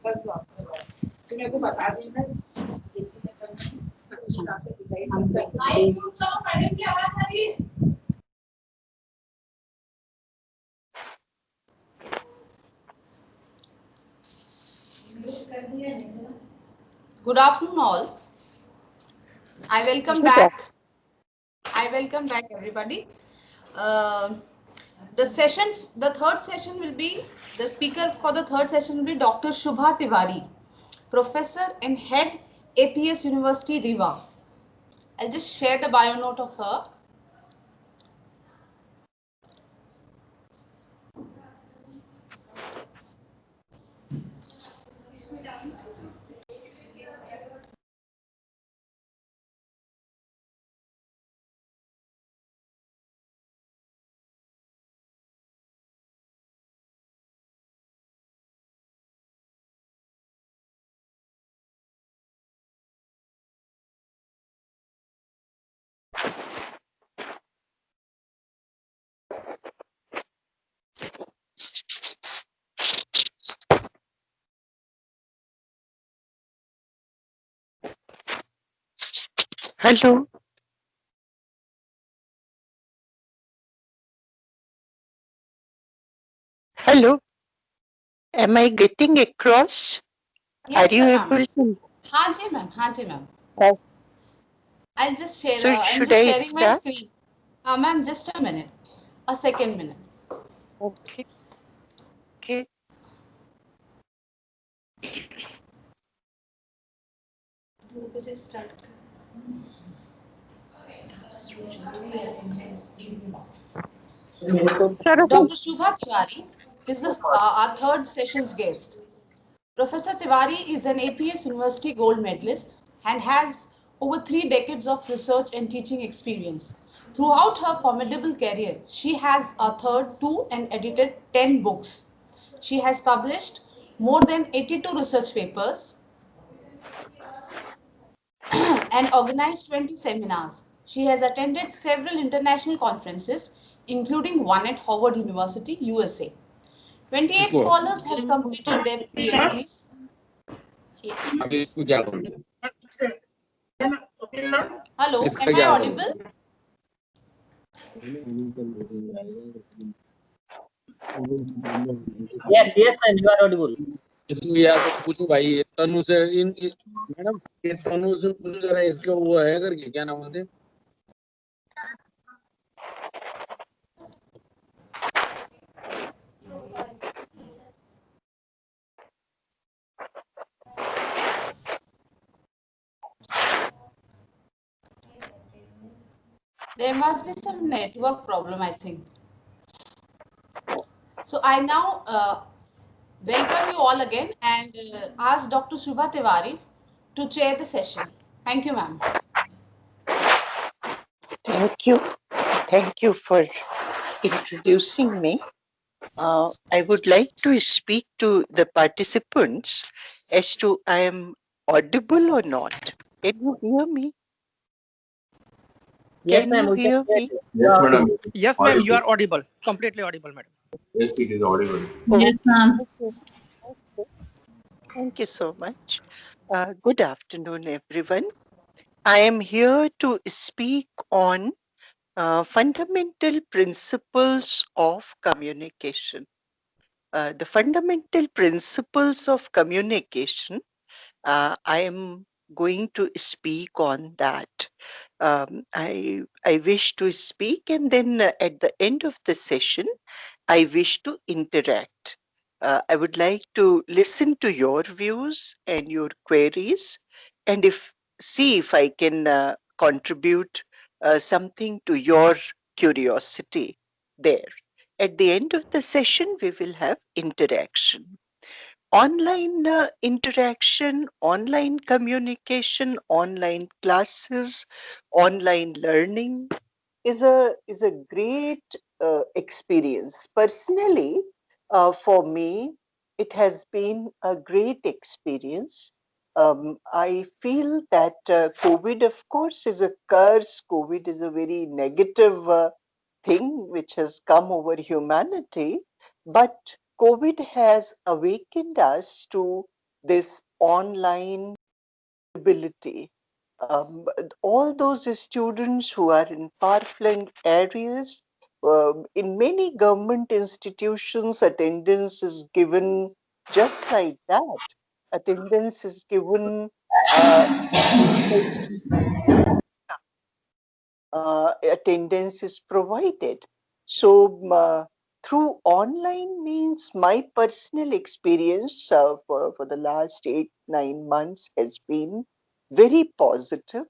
तो मेरे को बता देना कैसे करना है, उस हिसाब से डिसाइड करना है। मैडम की आवाज आ रही है? Good afternoon, all. I welcome back. Everybody. The third session will be, the speaker for the third session will be Dr. Shubha Tiwari, Professor and Head, APS University, Rewa. I'll just share the bio note of her. Hello. Hello. Am I getting across? Yes, Are you ma'am. able to? हाँ जी ma'am, हाँ जी ma'am. Oh. I'll just share. So I'm should just I sharing my start? screen. Ma'am, just a minute. A second minute. Okay. Okay. Start. Dr. Shubha Tiwari is our third session's guest. Professor Tiwari is an APS University Gold Medalist and has over 3 decades of research and teaching experience. Throughout her formidable career, she has authored 2 and edited 10 books. She has published more than 82 research papers and organized 20 seminars. She has attended several international conferences, including one at Howard University, USA. 28 scholars have completed their PhDs. Hello, am I audible? Yes, ma'am, you are audible. इसमें या तो पूछो भाई, ये तनु से madam, ये तनु से पूछो जरा, इसका वो है करके, क्या नाम बोलते हैं? There must be some network problem, I think. So I now welcome you all again and ask Dr. Shubha Tiwari to chair the session. Thank you, ma'am. Thank you. Thank you for introducing me. I would like to speak to the participants as to I am audible or not. Can you hear me? Yes, Can ma'am, you we can hear hear me? you. Yes, madam. Yes, ma'am, you are audible. Completely audible, madam. Yes, it is audible. Yes, ma'am. Okay. Thank you so much. Good afternoon, everyone. I am here to speak on fundamental principles of communication. The fundamental principles of communication, I am going to speak on that. I wish to speak, and then at the end of the session, I wish to interact. I would like to listen to your views and your queries, and see if I can contribute something to your curiosity there. At the end of the session, we will have interaction. Online interaction, online communication, online classes, online learning is a great experience. Personally, for me, it has been a great experience. I feel that COVID, of course, is a curse. COVID is a very negative thing which has come over humanity, but COVID has awakened us to this online ability. Um, all those students who are in far-flung areas, in many government institutions, attendance is given just like that. Attendance is given attendance is provided. So, through online means, my personal experience for the last 8, 9 months has been very positive.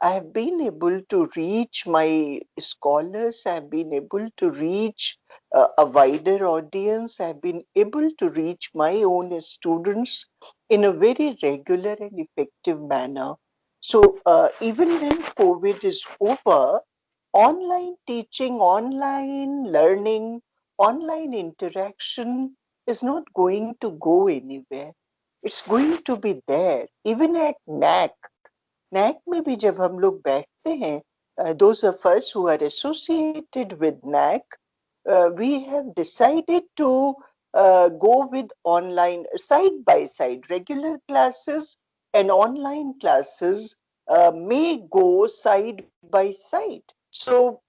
I have been able to reach my scholars, I have been able to reach a wider audience, I have been able to reach my own students in a very regular and effective manner. So, even when COVID is over, online teaching, online learning, online interaction is not going to go anywhere. It's going to be there. Even at NAC, NAC में भी जब हम लोग बैठते हैं, those of us who are associated with NAC, we have decided to go with online side by side. Regular classes and online classes may go side by side. So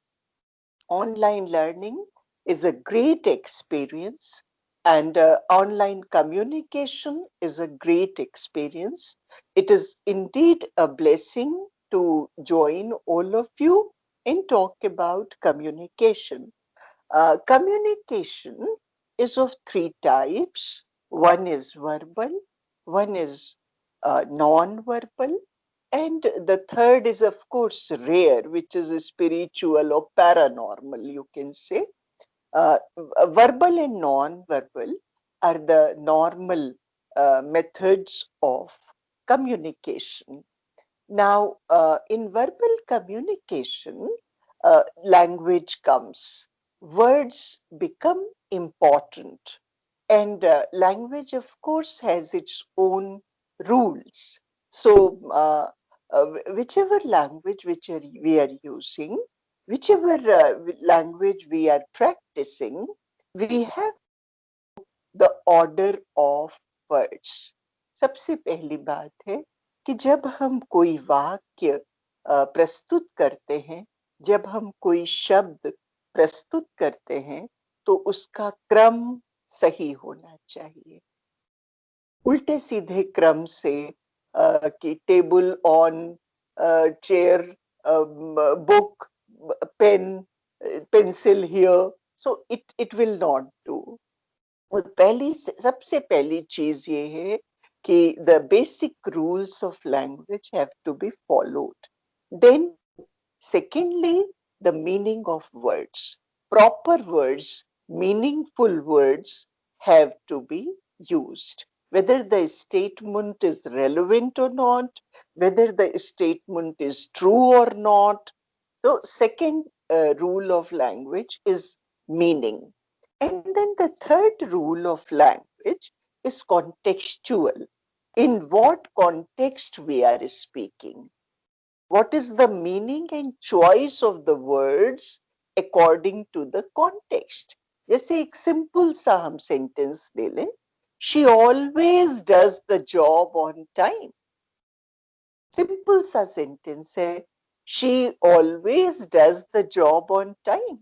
online learning is a great experience, and online communication is a great experience. It is indeed a blessing to join all of you and talk about communication. Communication is of three types. One is verbal, one is non-verbal, and the third is, of course, rare, which is spiritual or paranormal, you can say. Verbal and non-verbal are the normal methods of communication. Now, in verbal communication, language comes, words become important, and language, of course, has its own rules. So, whichever language we are using, whichever language we are practicing, we have the order of words. सबसे पहली बात है कि जब हम कोई वाक्य प्रस्तुत करते हैं, जब हम कोई शब्द प्रस्तुत करते हैं, तो उसका क्रम सही होना चाहिए. उल्टे सीधे क्रम से कि table on, chair, book, pen, pencil here, so it will not do. और सबसे पहली चीज ये है कि the basic rules of language have to be followed. Then, secondly, the meaning of words. Proper words, meaningful words have to be used. Whether the statement is relevant or not, whether the statement is true or not. So, second rule of language is meaning. And then the third rule of language is contextual. In what context we are speaking? What is the meaning and choice of the words according to the context? जैसे एक simple सा हम sentence ले लें, she always does the job on time. Simple सा sentence है, she always does the job on time.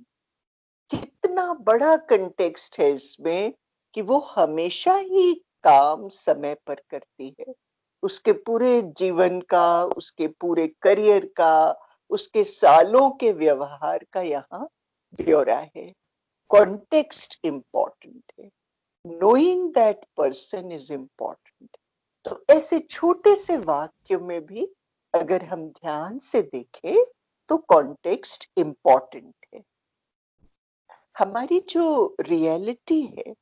कितना बड़ा कंटेक्स्ट है इसमें कि वो हमेशा ही काम समय पर करती है. उसके पूरे जीवन का, उसके पूरे करियर का, उसके सालों के व्यवहार का यहाँ ब्यौरा है. कॉन्टेक्स्ट इंपॉर्टेंट है. Knowing that person is important. तो ऐसे छोटे से वाक्य में भी अगर हम ध्यान से देखें तो कॉन्टेक्स्ट इंपॉर्टेंट है. हमारी जो रियलिटी है,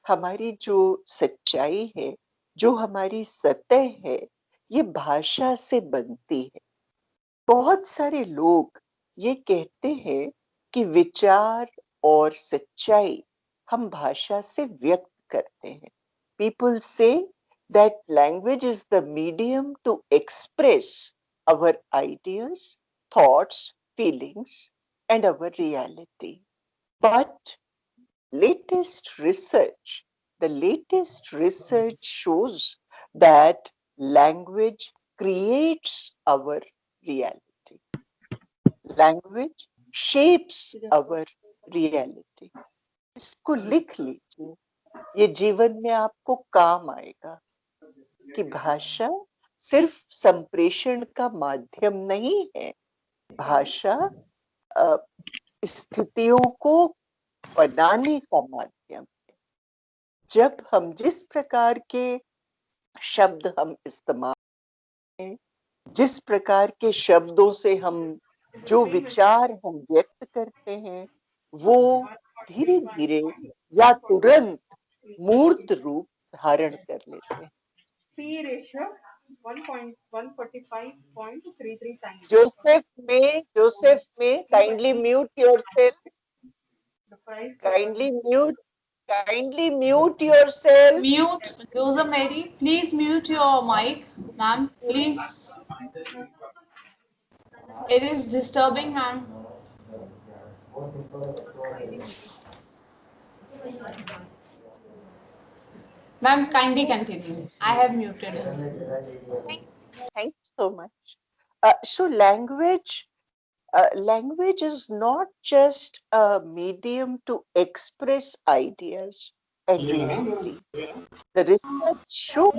हमारी जो सच्चाई है, जो हमारी सतह है, ये भाषा से बनती है. बहुत सारे लोग ये कहते हैं कि विचार और सच्चाई हम भाषा से व्यक्त करते हैं. People say that language is the medium to express our ideas, thoughts, feelings, and our reality. But the latest research shows that language creates our reality. Language shapes our reality. इसको लिख लीजिए, ये जीवन में आपको काम आएगा कि भाषा सिर्फ संप्रेषण का माध्यम नहीं है, भाषा स्थितियों को बनाने का माध्यम है। जब हम जिस प्रकार के शब्द हम इस्तेमाल करें, जिस प्रकार के शब्दों से हम जो विचार हम व्यक्त करते हैं, वो धीरे धीरे या तुरंत मूर्त रूप धारण कर लेते हैं। P ratio 1.145.33 times. Joseph may kindly mute yourself. Kindly mute yourself. Mute, Joseph Mary. Please mute your mic, ma'am. Please. It is disturbing, ma'am. Ma'am, kindly continue. I have muted her. Thank you so much. So language is not just a medium to express ideas and reality. The research shows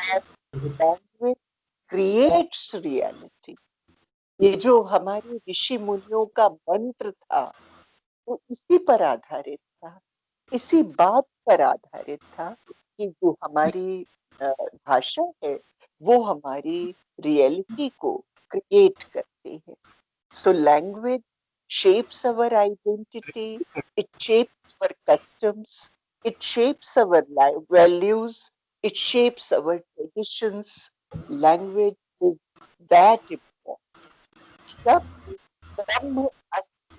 that language creates reality. ये जो हमारे ऋषि मुनियों का मंत्र था, वो इसी पर आधारित था, इसी बात पर आधारित था कि जो हमारी भाषा है, वो हमारी रियलिटी को क्रिएट करती है. So language shapes our identity, it shapes our customs, it shapes our values, it shapes our traditions. Language is that important. शब्द ब्रह्म अस्ति,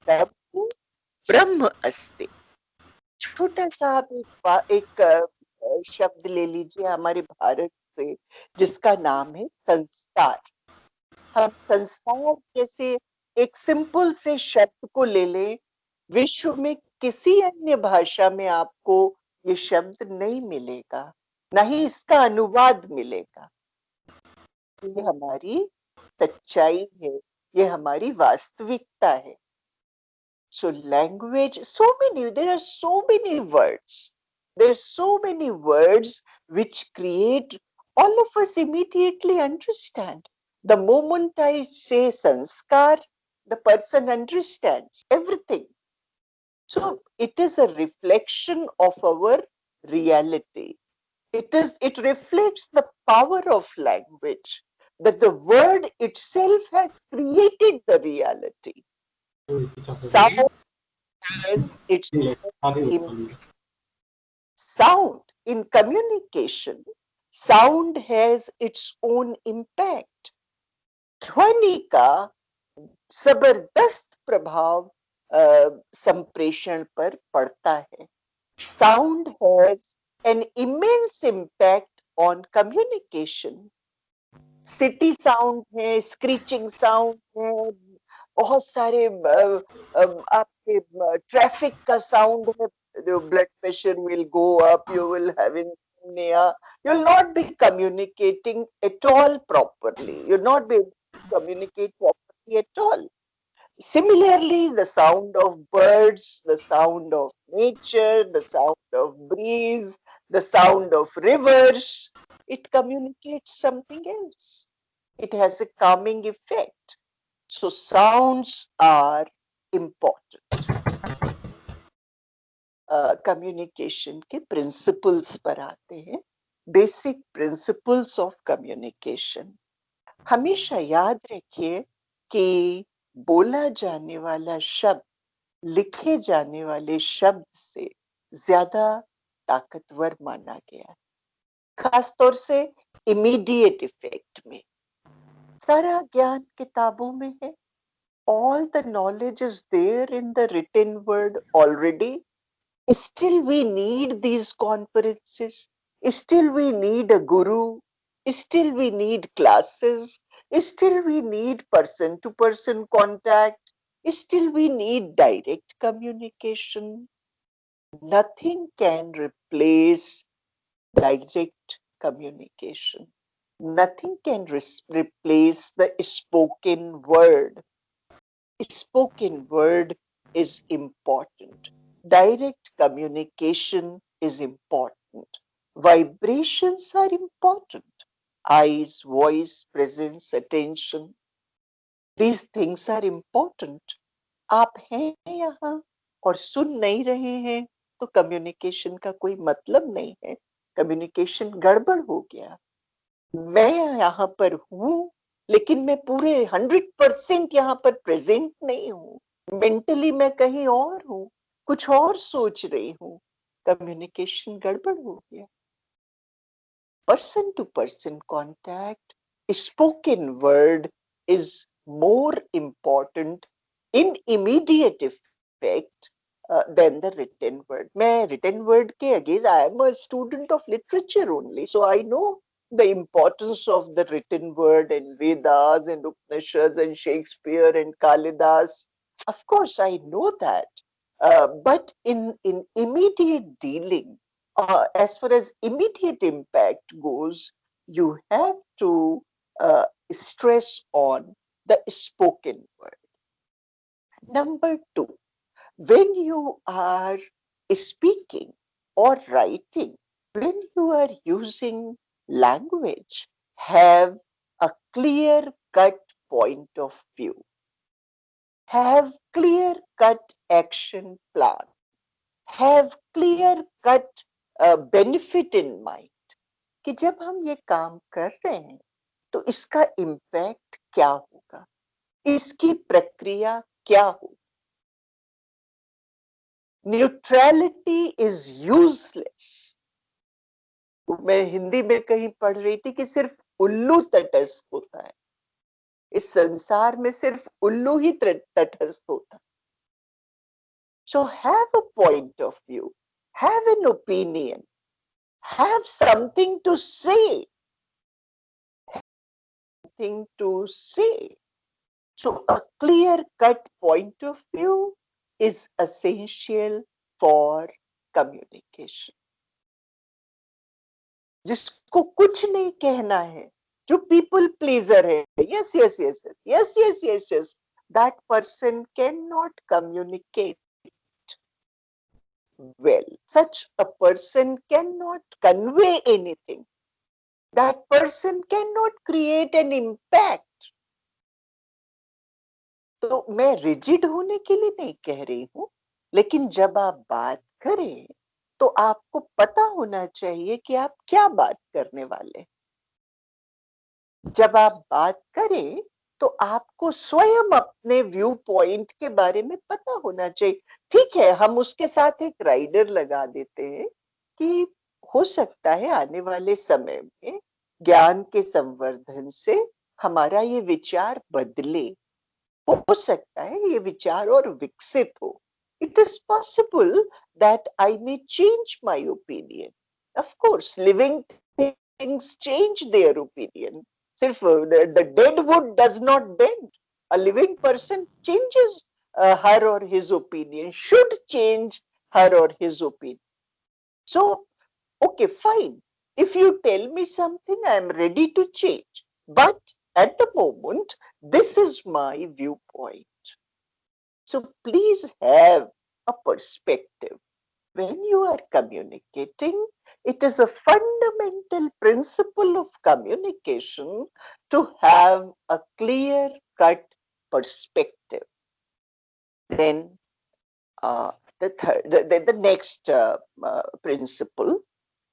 शब्द ब्रह्म अस्ति. छोटा सा आप एक शब्द ले लीजिए हमारे भारत से, जिसका नाम है संस्कार. हम संस्कार जैसे एक सिंपल से शब्द को ले लें, विश्व में किसी अन्य भाषा में आपको ये शब्द नहीं मिलेगा, ना ही इसका अनुवाद मिलेगा. ये हमारी सच्चाई है, ये हमारी वास्तविकता है. So language, there are so many words. There are so many words which create, all of us immediately understand. The moment I say sanskar, the person understands everything. So it is a reflection of our reality. It reflects the power of language, that the word itself has created the reality. Sound has its own sound in communication. Sound has its own impact. ध्वनि का जबरदस्त प्रभाव संप्रेषण पर पड़ता है. Sound has an immense impact on communication. City sound है, screeching sound है, बहुत सारे आपके ट्रैफिक का साउंड है. The blood pressure will go up, you will have insomnia, you will not be communicating at all properly, you will not be able to communicate properly at all. Similarly, the sound of birds, the sound of nature, the sound of breeze, the sound of rivers, it communicates something else. It has a calming effect. So sounds are important. Communication के principles पर आते हैं. Basic principles of communication. हमेशा याद रखिए कि बोला जाने वाला शब्द लिखे जाने वाले शब्द से ज्यादा ताकतवर माना गया है, खासतौर से इमीडिएट इफेक्ट में. सारा ज्ञान किताबों में है. All the knowledge is there in the written word already. Still we need these conferences. Still we need a guru. Still we need classes. Still we need person-to-person contact. Still we need direct communication. Nothing can replace direct communication. Nothing can replace the spoken word. Spoken word is important. Direct communication is important. Vibrations are important. Eyes, voice, presence, attention. These things are important. आप हैं यहाँ और सुन नहीं रहे हैं तो communication का कोई मतलब नहीं है. कम्युनिकेशन गड़बड़ हो गया. मैं यहाँ पर हूँ लेकिन मैं पूरे 100% यहाँ पर प्रेजेंट नहीं हूँ. मेंटली मैं कहीं और हूँ, कुछ और सोच रही हूँ. कम्युनिकेशन गड़बड़ हो गया. Person to person contact, spoken word is more important in immediate effect than the written word. मैं written word के against, I am a student of literature only, so I know the importance of the written word and Vedas and Upanishads and Shakespeare and Kalidas. Of course, I know that. But in immediate dealing, as far as immediate impact goes, you have to stress on the spoken word. Number two, when you are speaking or writing, when you are using language, have a clear cut point of view. Have clear cut action plan. Have clear cut benefit in mind. कि जब हम ये काम कर रहे हैं तो इसका इम्पैक्ट क्या होगा, इसकी प्रक्रिया क्या होगी. Neutrality is useless. मैं हिंदी में कहीं पढ़ रही थी कि सिर्फ उल्लू तटस्थ होता है. इस संसार में सिर्फ उल्लू ही तटस्थ होता है. So have a point of view, have an opinion, have something to say. Thing to say. So a clear-cut point of view is essential for communication. जिसको कुछ नहीं कहना है, जो people pleaser है, yes, yes, yes, yes, yes, yes, yes, yes, that person cannot communicate well. Such a person cannot convey anything. That person cannot create an impact. तो मैं rigid होने के लिए नहीं कह रही हूं, लेकिन जब आप बात करें तो आपको पता होना चाहिए कि आप क्या बात करने वाले. जब आप बात करें तो आपको स्वयं अपने व्यू पॉइंट के बारे में पता होना चाहिए. ठीक है, हम उसके साथ एक राइडर लगा देते हैं कि हो सकता है आने वाले समय में ज्ञान के संवर्धन से हमारा ये विचार बदले. हो सकता है ये विचार और विकसित हो. It is possible that I may change my opinion. Of course, living things change their opinion. सिर्फ the dead wood does not bend. A living person changes her or his opinion, should change her or his opinion. So, okay, fine. If you tell me something, I am ready to change. But at the moment, this is my viewpoint. So please have a perspective. When you are communicating, it is a fundamental principle of communication to have a clear-cut perspective. Then the next principle.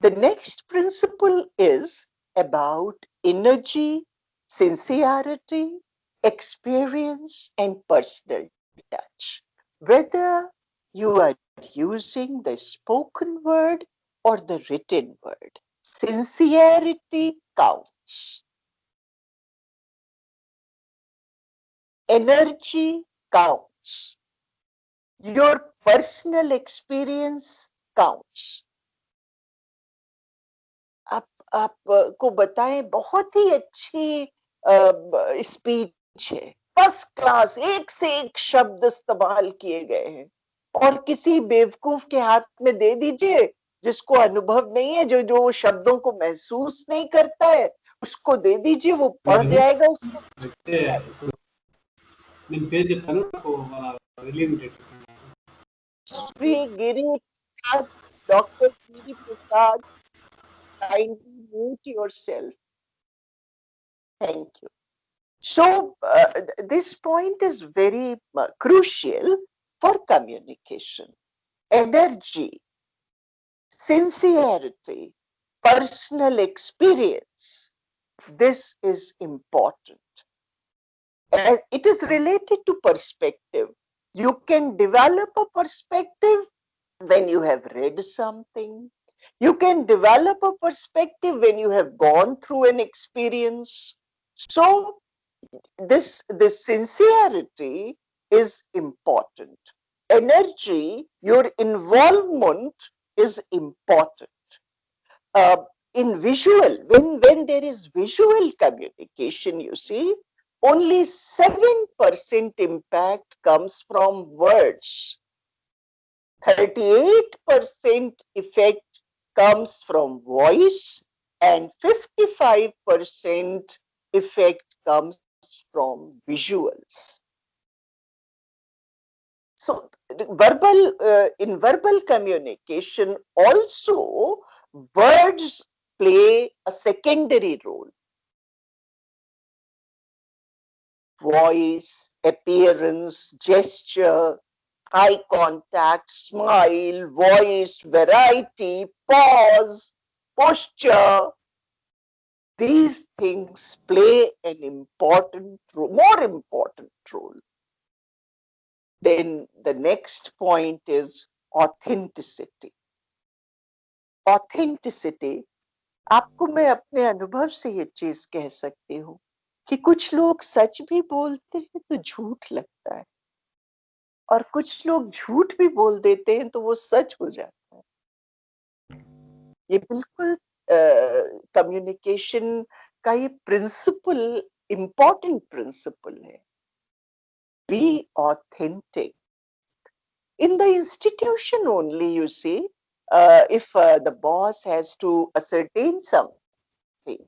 The next principle is about energy, sincerity, experience, and personal touch. Whether you are using the spoken word or the written word, sincerity counts. Energy counts. Your personal experience counts. आप को बताएं, बहुत ही अच्छी speech है, first class, एक से एक शब्द इस्तेमाल किए गए हैं, और किसी बेवकूफ के हाथ में दे दीजिए जिसको अनुभव नहीं है, जो शब्दों को महसूस नहीं करता है, उसको दे दीजिए, वो पढ़ जाएगा, उसको श्री गिरी प्रसाद, doctor Giri Prasad, kindly mute yourself. Thank you. So this point is very crucial for communication. Energy, sincerity, personal experience, this is important. It is related to perspective. You can develop a perspective when you have read something. You can develop a perspective when you have gone through an experience. So this sincerity is important. Energy, your involvement is important. In visual, when there is visual communication, you see, only 7% impact comes from words. 38% effect comes from voice, and 55% effect comes from visuals. So in verbal communication also, words play a secondary role. Voice, appearance, gesture, eye contact, smile, voice, variety, pause, posture. These things play an more important role. Then the next point is authenticity. Authenticity, आपको मैं अपने अनुभव से ये चीज कह सकती हूँ कि कुछ लोग सच भी बोलते हैं तो झूठ लगता है, और कुछ लोग झूठ भी बोल देते हैं तो वो सच हो जाता है. ये बिल्कुल कम्युनिकेशन का ये प्रिंसिपल, इंपॉर्टेंट प्रिंसिपल है. Be authentic. In the institution only, you see, if the boss has to ascertain something,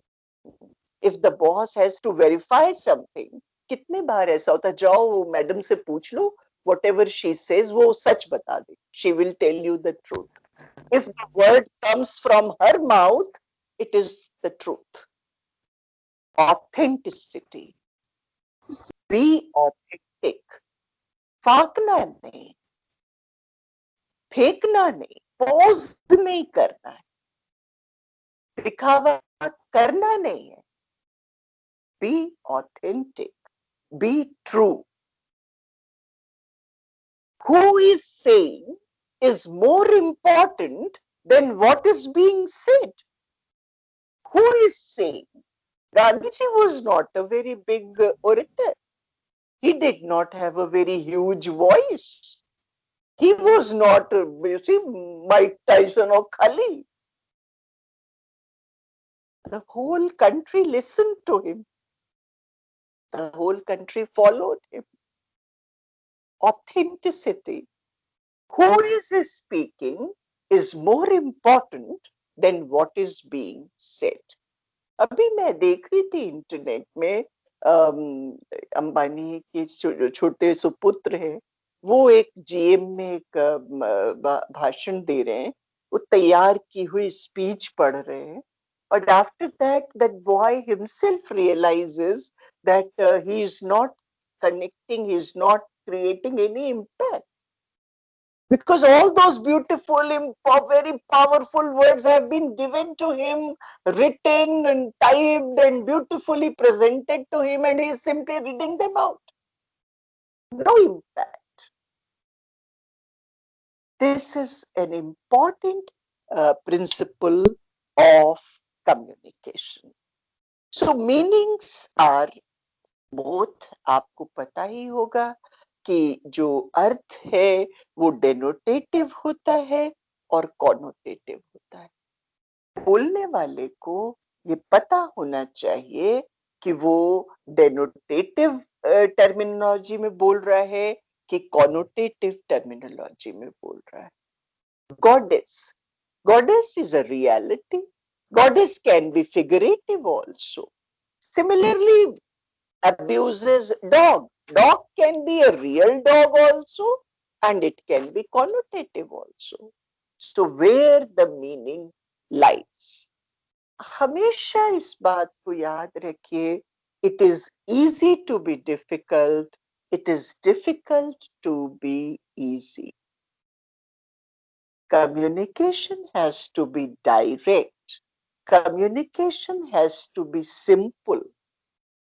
if the boss has to verify something, कितने बार ऐसा होता है, जाओ मैडम से पूछ लो, whatever she says वो सच बता दे, she will tell you the truth. If the word comes from her mouth, it is the truth. Authenticity. Be authentic. फाकना नहीं, फेंकना नहीं, पोज नहीं करना है, दिखावा करना नहीं है. Be authentic. Be true. Who is saying is more important than what is being said. Who is saying? Gandhiji was not a very big orator. He did not have a very huge voice. He was not, you see, Mike Tyson or Khali. The whole country listened to him. The whole country followed him. Authenticity. Who is speaking is more important than what is being said. अभी मैं देख रही थी internet में, अंबानी के छोटे सुपुत्र हैं, वो एक जीएम में एक भाषण दे रहे हैं, वो तैयार की हुई स्पीच पढ़ रहे हैं, but after that boy himself realizes that he is not connecting, he is not creating any impact, because all those beautiful, very powerful words have been given to him, written and typed and beautifully presented to him, and he is simply reading them out. No impact. This is an important principle of communication. So meanings are both, आपको पता ही होगा कि जो अर्थ है वो डेनोटेटिव होता है और कॉनोटेटिव होता है. बोलने वाले को ये पता होना चाहिए कि वो डेनोटेटिव टर्मिनोलॉजी में बोल रहा है कि कॉनोटेटिव टर्मिनोलॉजी में बोल रहा है. Goddess, Goddess is a reality. Goddess can be figurative also. Similarly, abuses dog. Dog can be a real dog also, and it can be connotative also. So where the meaning lies. हमेशा इस बात को याद रखिए, it is easy to be difficult, it is difficult to be easy. Communication has to be direct. Communication has to be simple.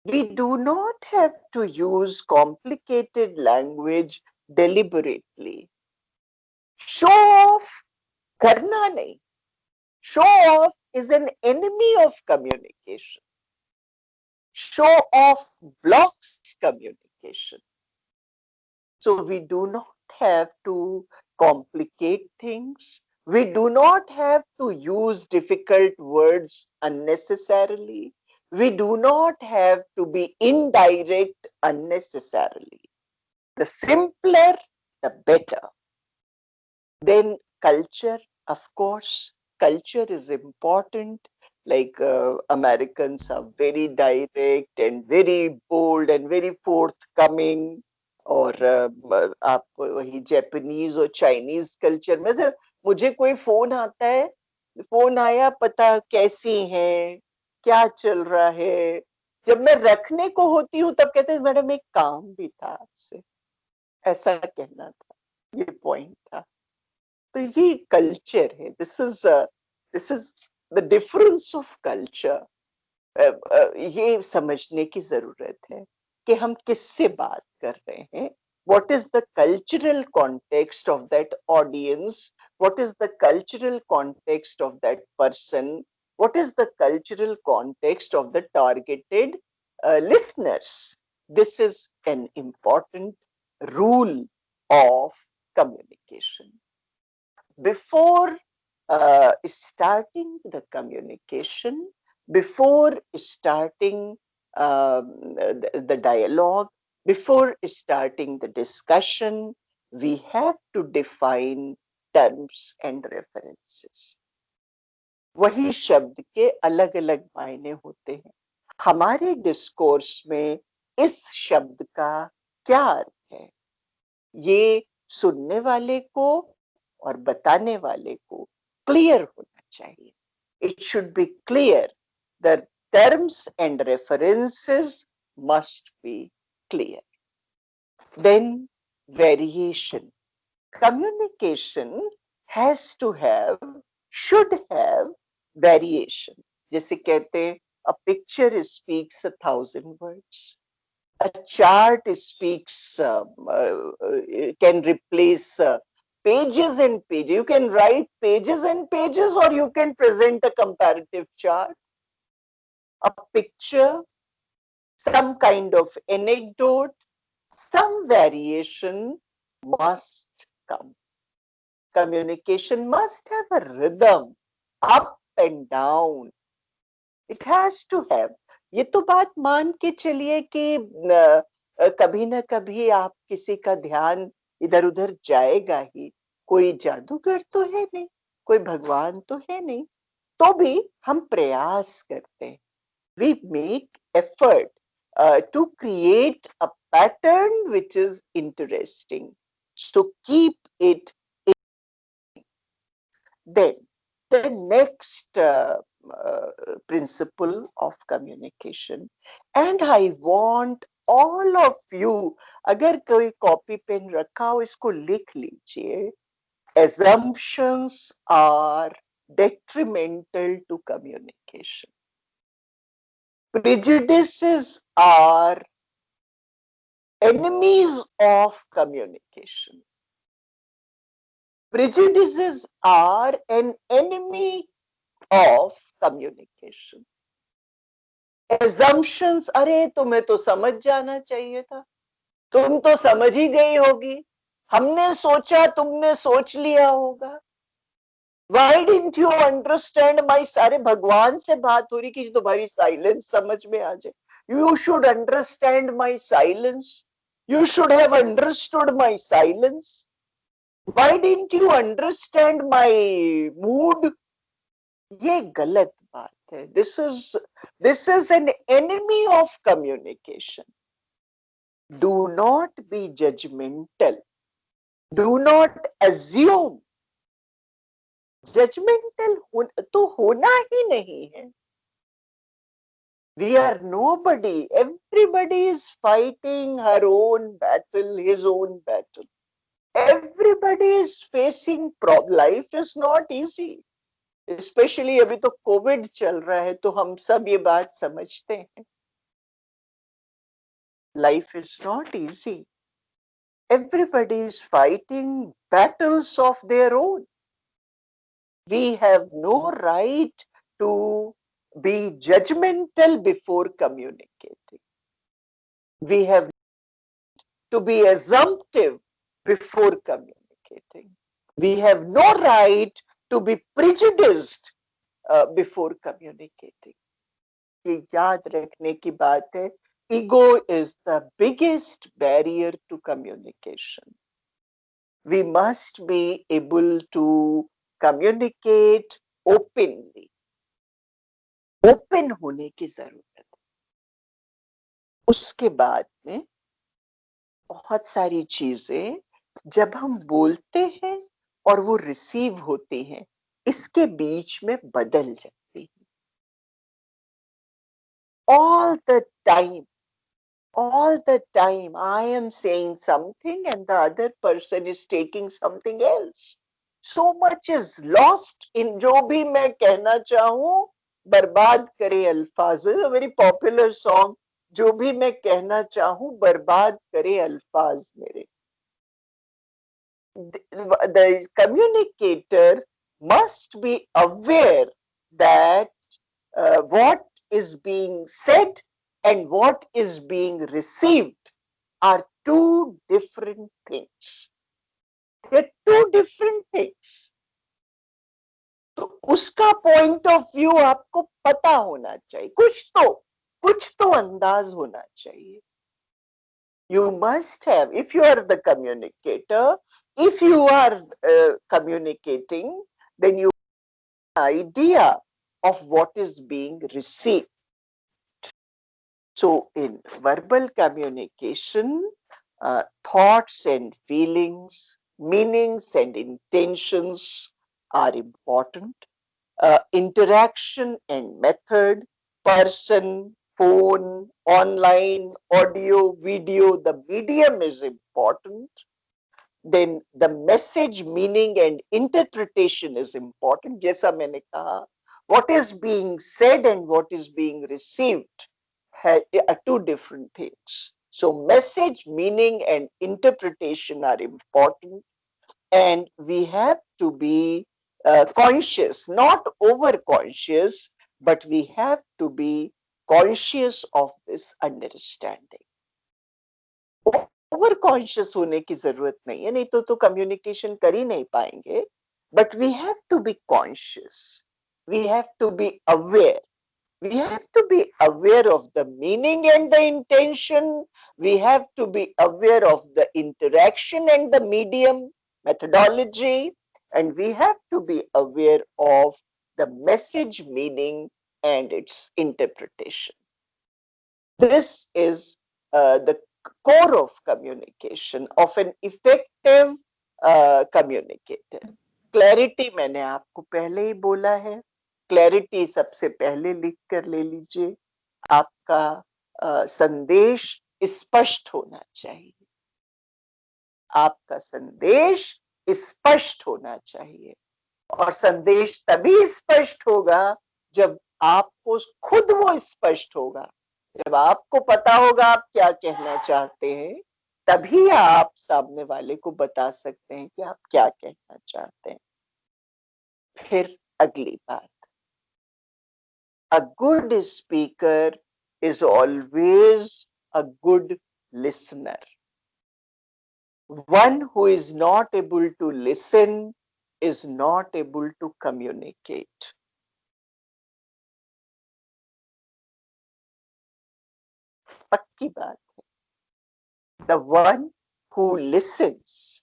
We do not have to use complicated language deliberately. Show off karna nahi. Show off is an enemy of communication. Show off blocks communication. So we do not have to complicate things. We do not have to use difficult words unnecessarily. We do not have to be indirect unnecessarily. The simpler, the better. Then culture, of course, culture is important. Like Americans are very direct and very bold and very forthcoming. और आप वही Japanese और Chinese culture में से मुझे कोई phone आता है, फोन आया, पता कैसी हैं, क्या चल रहा है, जब मैं रखने को होती हूँ तब कहते हैं मैडम एक काम भी था आपसे, ऐसा कहना था, ये पॉइंट था. तो ये कल्चर है. This is the difference of culture. ये समझने की जरूरत है कि हम किससे बात कर रहे हैं. What is the cultural context of that audience? What is the cultural context of that person? What is the cultural context of the targeted listeners? This is an important rule of communication. Before starting the communication, before starting the dialogue, before starting the discussion, we have to define terms and references. वही शब्द के अलग अलग मायने होते हैं. हमारे discourse में इस शब्द का क्या अर्थ है, ये सुनने वाले को और बताने वाले को क्लियर होना चाहिए. It should be clear. The terms and references must be clear. Then variation. Communication has to have, should have variation. जैसे कहते हैं, a picture speaks 1,000 words. A chart speaks, can replace pages and pages. You can write pages and pages, or you can present a comparative chart. A picture, some kind of anecdote, some variation must come. Communication must have a rhythm, up and down. It has to have. ये तो बात मान के चलिए कि कभी ना कभी आप किसी का ध्यान इधर उधर जाएगा ही. कोई जादूगर तो है नहीं, कोई भगवान तो है नहीं, तो भी हम प्रयास करते हैं. We make effort to create a pattern which is interesting. So keep it in. Then the next principle of communication, and I want all of you, अगर कोई कॉपी पेन रखा हो इसको लिख लीजिए. Assumptions are detrimental to communication. Prejudices are enemies of communication. Prejudices are an enemy of communication. Assumptions, अरे तुम्हें तो समझ जाना चाहिए था, तुम तो समझ ही गई होगी, हमने सोचा तुमने सोच लिया होगा. Why didn't you understand my? अरे भगवान से बात हो रही कि तुम्हारी साइलेंस समझ में आ जाए. You should understand my silence. You should have understood my silence. Why didn't you understand my mood? ये गलत बात है. This is an enemy of communication. Do not be judgmental. Do not assume. Judgmental तो होना ही नहीं है. We are nobody. Everybody is fighting her own battle, his own battle. Everybody is facing problem. Life is not easy. Especially अभी तो Covid चल रहा है, तो हम सब ये बात समझते हैं. Life is not easy. Everybody is fighting battles of their own. We have no right to be judgmental before communicating. We have to be assumptive before communicating. We have no right to be prejudiced before communicating. ये याद रखने की बात है. Ego is the biggest barrier to communication. We must be able to communicate openly. Open होने की जरूरत है. उसके बाद में बहुत सारी चीजें जब हम बोलते हैं और वो रिसीव होती हैं, इसके बीच में बदल जाती है. All the time I am saying something and the other person is taking something else. So much is lost in जो भी मैं कहना चाहूँ, बर्बाद करे अल्फाज. A very popular song. जो भी मैं कहना चाहूँ, बर्बाद करे अल्फाज मेरे. The communicator must be aware that what is being said and what is being received are two different things. They're two different things. तो उसका पॉइंट ऑफ व्यू आपको पता होना चाहिए. कुछ तो अंदाज होना चाहिए. You must have, if you are the communicator, if you are communicating, then you have an idea of what is being received. So in verbal communication, thoughts and feelings, meanings and intentions are important. Interaction and method, person, phone, online, audio, video, the medium is important. Then the message, meaning and interpretation is important. जैसा मैंने कहा, what is being said and what is being received are two different things. So message, meaning and interpretation are important, and we have to be conscious, not over conscious, but we have to be conscious of this understanding. Over conscious होने की जरूरत नहीं है, नहीं तो communication कर ही नहीं पाएंगे. But we have to be conscious, we have to be aware. We have to be aware of the meaning and the intention. We have to be aware of the interaction and the medium, methodology, and we have to be aware of the message, meaning, and its interpretation. This is the core of communication, of an effective communicator. Clarity मैंने आपको पहले ही बोला है. Clarity सबसे पहले लिख कर ले लीजिए. आपका संदेश स्पष्ट होना चाहिए. आपका संदेश स्पष्ट होना चाहिए. और संदेश तभी स्पष्ट होगा जब आपको खुद वो स्पष्ट होगा. जब आपको पता होगा आप क्या कहना चाहते हैं, तभी आप सामने वाले को बता सकते हैं कि आप क्या कहना चाहते हैं. फिर अगली बात, a good speaker is always a good listener. One who is not able to listen is not able to communicate. पक्की बात है. The one who listens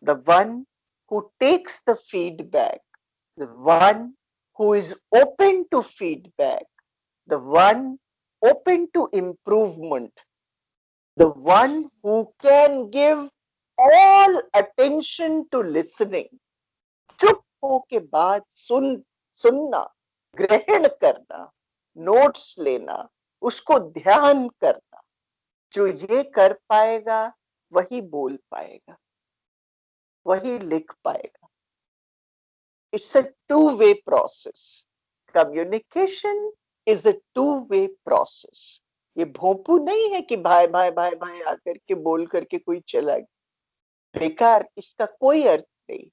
the one who takes the feedback, the one who is open to feedback, the one open to improvement, the one who can give all attention to listening, चुप होके बात सुनना, ग्रहण करना, notes लेना, उसको ध्यान करना, जो ये कर पाएगा वही बोल पाएगा, वही लिख पाएगा. It's a two-way process. Communication is a two-way process. ये भोंपू नहीं है कि भाई भाई भाई भाई आकर के बोल करके कोई चला गया. बेकार, इसका कोई अर्थ नहीं है.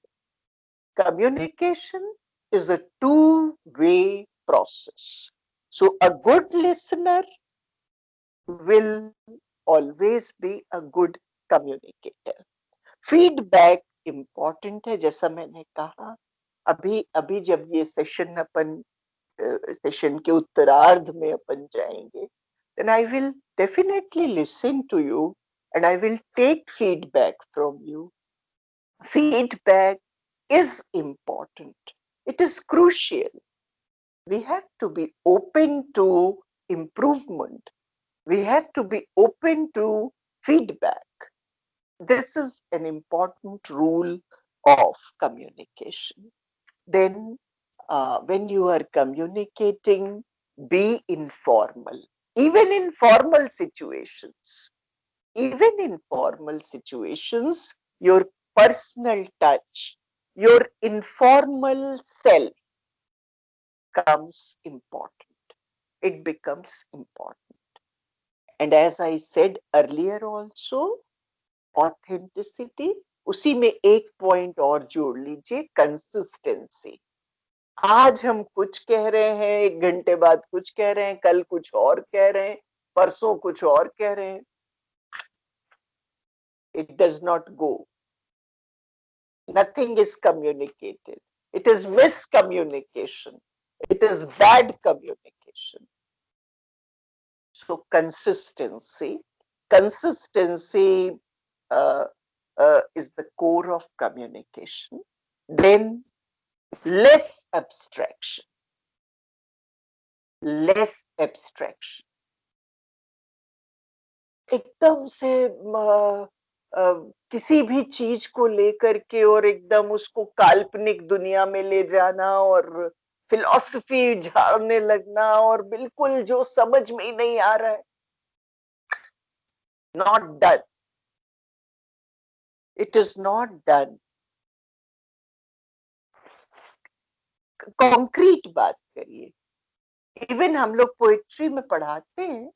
Communication is a two-way process. So a good listener will always be a good communicator. Feedback important है, जैसा मैंने कहा. अभी जब ये सेशन अपन सेशन के उत्तरार्ध में अपन जाएंगे, then I will definitely listen to you and I will take feedback from you. Feedback is important. It is crucial. We have to be open to improvement. We have to be open to feedback. This is an important rule of communication. Then, when you are communicating, be informal. Even in formal situations, your personal touch, your informal self becomes important. It becomes important. And as I said earlier also, authenticity, उसी में एक point और जोड़ लीजिए, consistency. आज हम कुछ कह रहे हैं, 1 घंटे बाद कुछ कह रहे हैं, कल कुछ और कह रहे हैं, परसों कुछ और कह रहे हैं. It does not go. Nothing is communicated. It is miscommunication. It is bad communication. So consistency is the core of communication. Then less abstraction. एकदम से किसी भी चीज को लेकर के और एकदम उसको काल्पनिक दुनिया में ले जाना और फिलॉसफी झाड़ने लगना और बिल्कुल जो समझ में ही नहीं आ रहा है. Not done. It is not done. Concrete बात करिए. इवन हम लोग पोइट्री में पढ़ाते हैं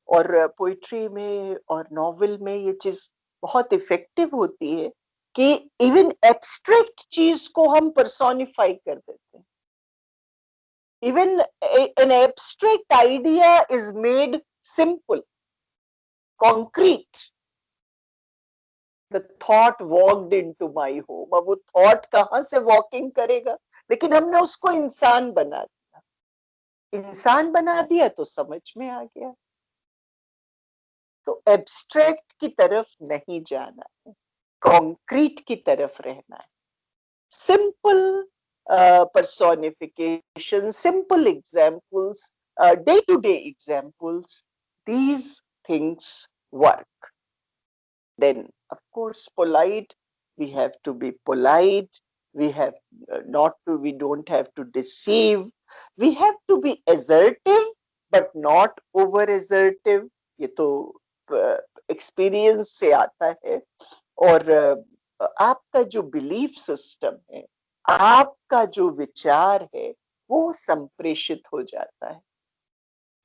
और पोइट्री में और नॉवेल में ये चीज बहुत इफेक्टिव होती है कि इवन एब्स्ट्रैक्ट चीज को हम पर्सोनिफाई कर देते हैं. Even an abstract idea is made simple, concrete. The thought walked into my home. अब वो थॉट कहाँ से वॉकिंग करेगा, लेकिन हमने उसको इंसान बना दिया. इंसान बना दिया तो समझ में आ गया. तो एब्स्ट्रैक्ट की तरफ नहीं जाना है, कॉन्क्रीट की तरफ रहना है. Simple personification, simple examples, day-to-day examples, these things work. Then, of course, polite. We have to be polite. We have we don't have to deceive. We have to be assertive, but not over assertive. ये तो experience से आता है. और आपका जो belief system है, आपका जो विचार है, वो संप्रेषित हो जाता है.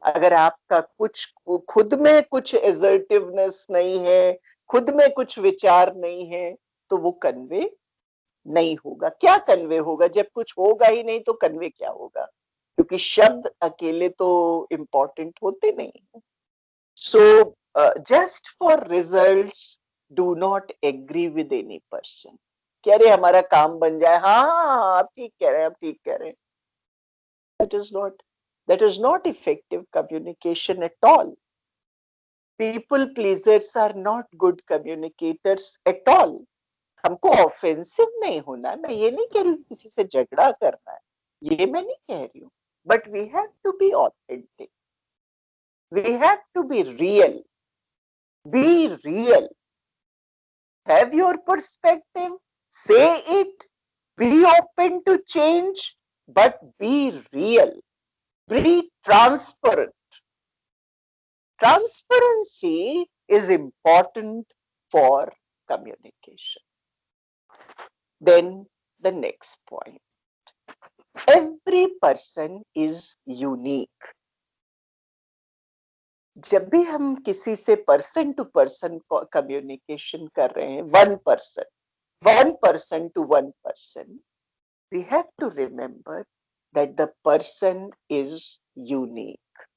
अगर आपका कुछ खुद में कुछ assertiveness नहीं है, खुद में कुछ विचार नहीं है, तो वो कन्वे नहीं होगा. क्या कन्वे होगा? जब कुछ होगा ही नहीं तो कन्वे क्या होगा? क्योंकि शब्द अकेले तो इम्पोर्टेंट होते नहीं. So just for results do not agree with any person. कह रहे हमारा काम बन जाए, हाँ आप ठीक कह रहे हैं, आप ठीक कह रहे हैं. That is not effective communication at all. People pleasers are not good communicators at all. हमको ऑफेंसिव नहीं होना है, मैं ये नहीं कह रही हूँ किसी से झगड़ा करना है, ये मैं नहीं कह रही हूँ, but we have to be authentic, we have to be real, have your perspective, say it, be open to change, but be real, be transparent. Transparency is important for communication. Then the next point. Every person is unique. जब भी हम किसी से person to person communication कर रहे हैं, one person to one person, we have to remember that the person is unique.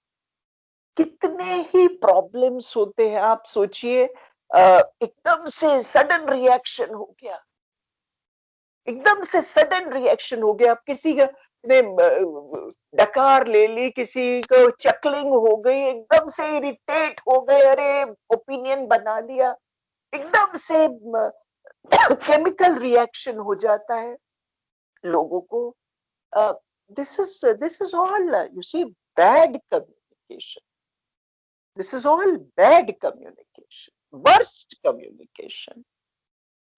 कितने ही problems होते हैं, आप सोचिए एकदम से सडन रिएक्शन हो गया, आप किसी ने डकार ले ली, किसी को चकलिंग हो गई, एकदम से इरिटेट हो गए, अरे ओपिनियन बना लिया, एकदम से केमिकल रिएक्शन हो जाता है लोगों को. This is all, you see, bad communication. This is all bad communication, worst communication.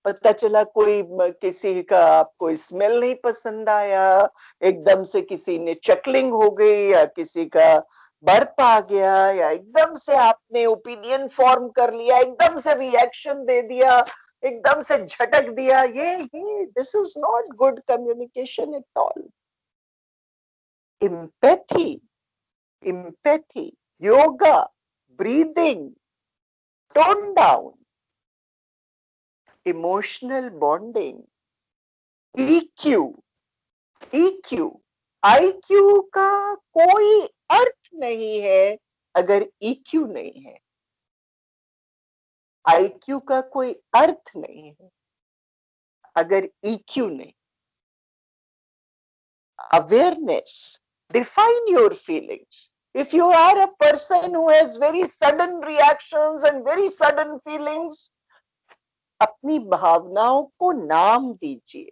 पता चला कोई किसी का आपको स्मेल नहीं पसंद आया, एकदम से किसी ने चकलिंग हो गई, या किसी का बर्फ आ गया, या एकदम से आपने ओपिनियन फॉर्म कर लिया, एकदम से रिएक्शन दे दिया, एकदम से झटक दिया, ये this is not good communication at all. empathy, yoga, breathing, tone down, emotional bonding, EQ, IQ का कोई अर्थ नहीं है अगर EQ नहीं है. IQ का कोई अर्थ नहीं है अगर EQ नहीं. Awareness, define your feelings. If you are a person who has very sudden reactions and very sudden feelings, अपनी भावनाओं को नाम दीजिए.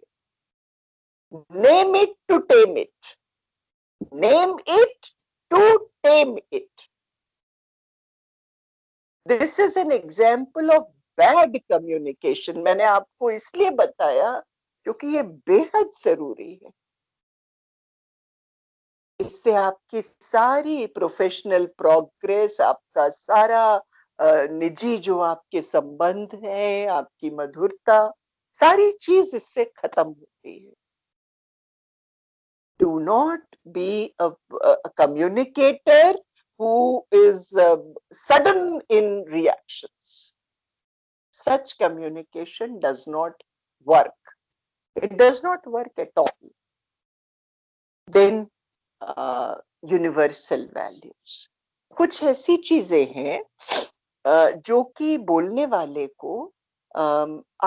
Name it to tame it. Name it to tame it. This is an example of bad communication. मैंने आपको इसलिए बताया क्योंकि ये बेहद जरूरी है. इससे आपकी सारी प्रोफेशनल प्रोग्रेस, आपका सारा निजी जो आपके संबंध है, आपकी मधुरता, सारी चीज इससे खत्म होती है. Do not be a communicator who is sudden in reactions. Such communication does not work. It does not work at all. Then universal values, कुछ ऐसी चीजें हैं जो कि बोलने वाले को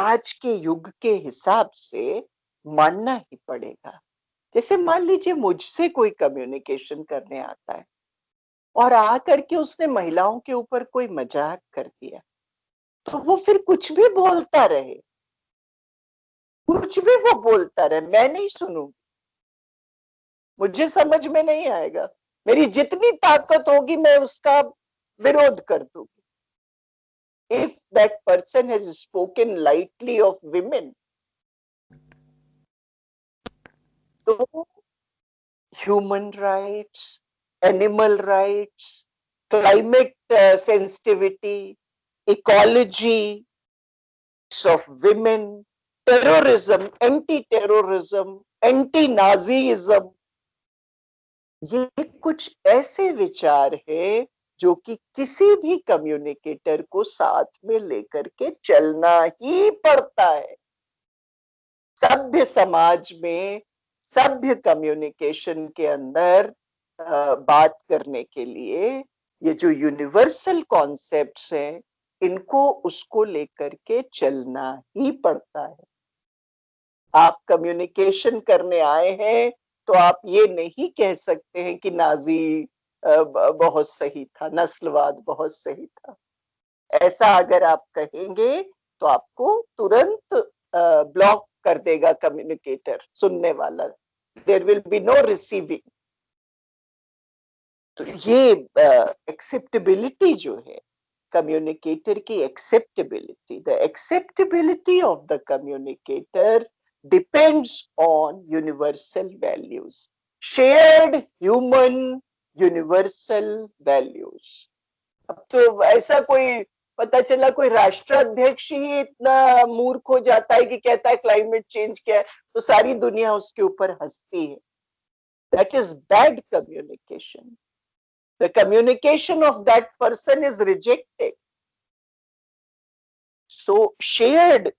आज के युग के हिसाब से मानना ही पड़ेगा. जैसे मान लीजिए मुझसे कोई कम्युनिकेशन करने आता है और आकर के उसने महिलाओं के ऊपर कोई मजाक कर दिया, तो वो फिर कुछ भी बोलता रहे, मैं नहीं सुनूंगी, मुझे समझ में नहीं आएगा, मेरी जितनी ताकत होगी मैं उसका विरोध कर दूंगी. If that person has spoken lightly of women, तो human rights, animal rights, climate sensitivity, ecology of women, terrorism, anti-terrorism, anti-Nazism, ये कुछ ऐसे विचार है जो कि किसी भी कम्युनिकेटर को साथ में लेकर के चलना ही पड़ता है. सभ्य समाज में, सभ्य कम्युनिकेशन के अंदर बात करने के लिए ये जो यूनिवर्सल कॉन्सेप्ट्स हैं, इनको उसको लेकर के चलना ही पड़ता है. आप कम्युनिकेशन करने आए हैं तो आप ये नहीं कह सकते हैं कि नाजी बहुत सही था, नस्लवाद बहुत सही था. ऐसा अगर आप कहेंगे तो आपको तुरंत ब्लॉक कर देगा कम्युनिकेटर, सुनने वाला, there will be no receiving. तो ये एक्सेप्टेबिलिटी जो है कम्युनिकेटर की, acceptability, the acceptability of the communicator depends on universal values, shared human universal values. अब तो ऐसा कोई पता चला कोई राष्ट्राध्यक्ष ही इतना मूर्ख हो जाता है कि कहता है क्लाइमेट चेंज क्या है, तो सारी दुनिया उसके ऊपर हंसती है। That is bad communication. The communication of that person is rejected. So shared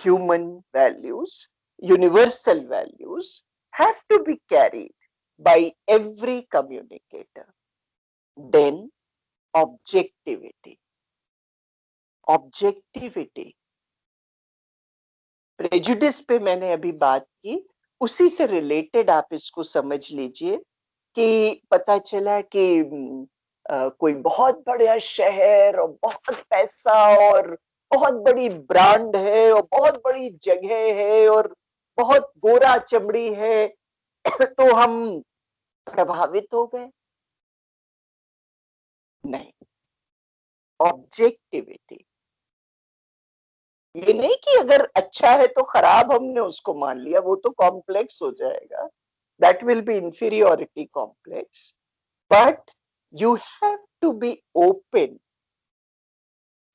human values, universal values, have to be carried by every communicator. Then objectivity. Objectivity. Prejudice पे मैंने अभी बात की, उसी से रिलेटेड आप इसको समझ लीजिए कि पता चला कि कोई बहुत बड़ा शहर और बहुत पैसा और बहुत बड़ी ब्रांड है और बहुत बड़ी जगह है और बहुत गोरा चमड़ी है, तो हम प्रभावित हो गए। नहीं, ऑब्जेक्टिविटी, ये नहीं कि अगर अच्छा है तो खराब हमने उसको मान लिया, वो तो कॉम्प्लेक्स हो जाएगा, that will be inferiority complex, but you have to be open.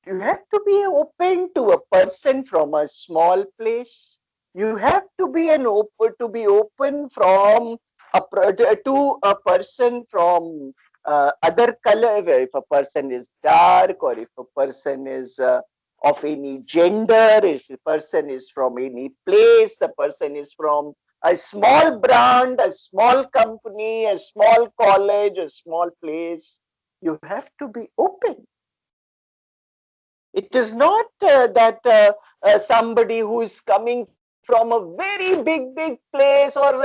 You have to be open to a person from a small place. You have to be open from to a person from other color. If a person is dark, or if a person is of any gender, if a person is from any place, the person is from a small brand, a small company, a small college, a small place, you have to be open. It is not that somebody who is coming from a very big place, or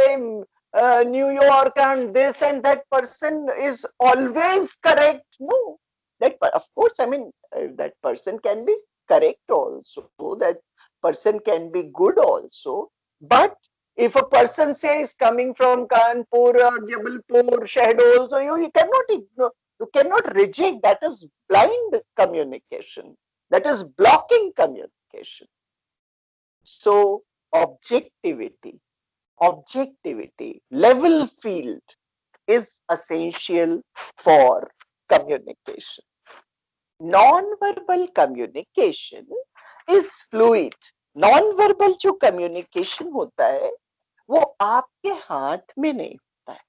New York and this and that person is always correct. No, that of course, I mean, that person can be correct also, that person can be good also, but if a person says coming from Kanpur or Jabalpur, Shahdol, so you cannot ignore, you cannot reject. That is blind communication. That is blocking communication. So objectivity, level field is essential for communication. Non-verbal communication is fluid. Non-verbal जो communication होता है वो आपके हाथ में नहीं होता है,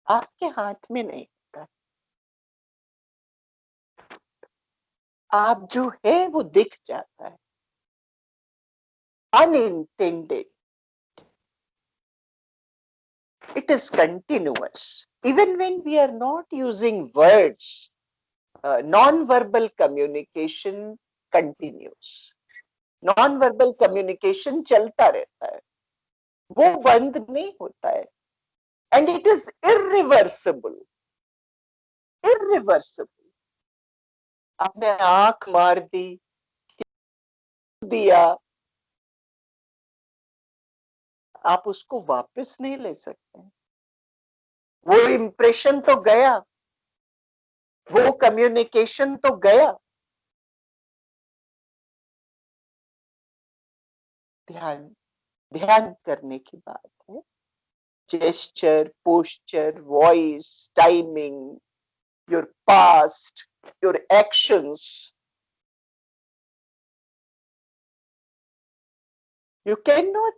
आपके हाथ में नहीं होता है, आप जो है वो दिख जाता है, unintended. It is continuous. Even when we are not using words, non-verbal communication continues. Non-verbal communication चलता रहता है, वो बंद नहीं होता है, and it is irreversible. Irreversible. आपने आंख मार दी, दिया, आप उसको वापस नहीं ले सकते। वो इंप्रेशन तो गया, वो कम्युनिकेशन तो गया। ध्यान करने की बात है। Gesture, posture, voice, timing, your past, your actions. You cannot,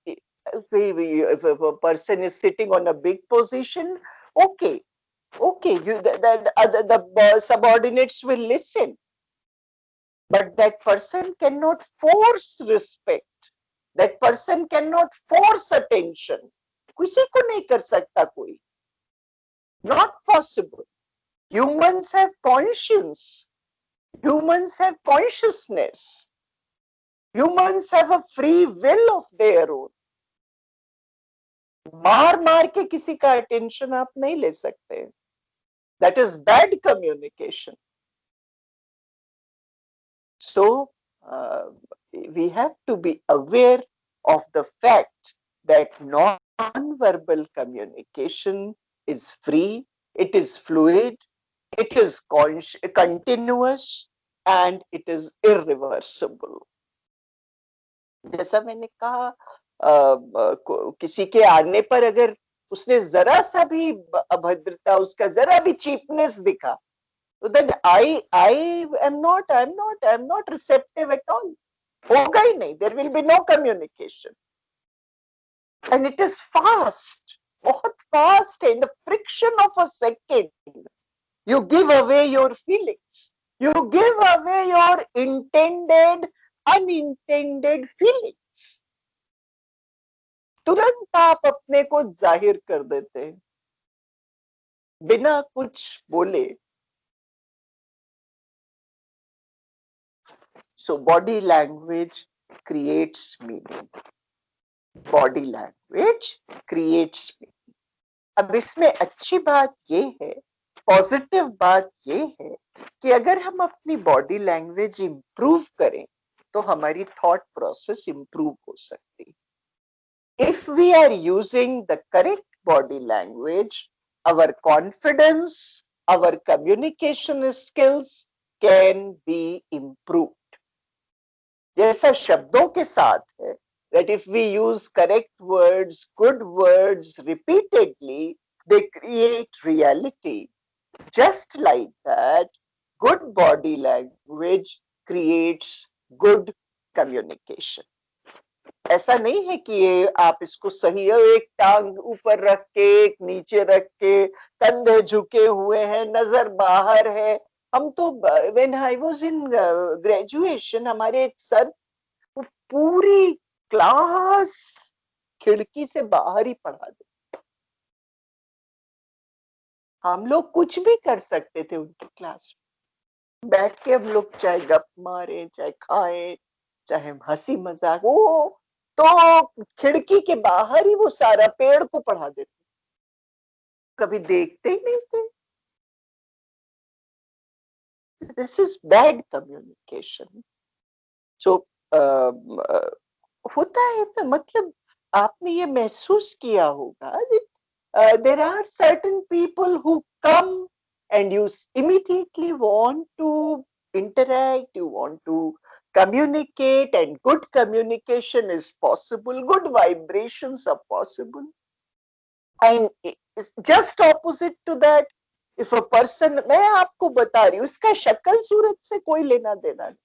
if a person is sitting on a big position, okay, the subordinates will listen. But that person cannot force respect. That person cannot force attention. किसी को नहीं कर सकता कोई. Not possible. Humans have conscience. Humans have consciousness. Humans have a free will of their own. मार के किसी का attention आप नहीं ले सकते. That is bad communication. So we have to be aware of the fact that non-verbal communication is free, it is fluid, it is continuous, and it is irreversible. जैसा मैंने कहा, किसी के आने पर अगर उसने जरा सा भी अभद्रता, उसका जरा भी चीपनेस दिखा, तो then I am not receptive at all. होगा ही नहीं, there will be no communication. And it is fast, बहुत fast, in the friction of a second. You give away your feelings. You give away your intended, unintended feelings. तुरंत आप अपने को जाहिर कर देते हैं बिना कुछ बोले. So body language creates meaning. Body language creates meaning. अब इसमें अच्छी बात ये है, पॉजिटिव बात ये है कि अगर हम अपनी बॉडी लैंग्वेज इंप्रूव करें तो हमारी थॉट प्रोसेस इंप्रूव हो सकती है. If we are using the correct body language, our confidence, our communication skills can be improved. जैसा शब्दों के साथ है, that if we use correct words, good words repeatedly, they create reality. Just like that, good body language creates good communication. ऐसा नहीं है कि ये आप इसको सही है, एक टांग ऊपर रख के, एक नीचे रख के, कंधे झुके हुए हैं, नजर बाहर है. हम तो when I was in graduation, हमारे एक सर पूरी क्लास खिड़की से बाहर ही पढ़ा दे. हम लोग कुछ भी कर सकते थे उनकी क्लास में. बैठ के हम लोग चाहे गप मारे, चाहे खाएं, चाहे हंसी मजाक, वो तो खिड़की के बाहर ही वो सारा पेड़ को पढ़ा देते, कभी देखते ही नहीं थे. This is bad communication. सो होता है ना, मतलब आपने ये महसूस किया होगा, there are certain people who come and you immediately want to interact, you want to communicate, and good communication is possible, good vibrations are possible. And it's just opposite to that, if a person, मैं आपको बता रही हूँ, इसका शक्ल सूरत से कोई लेना देना नहीं.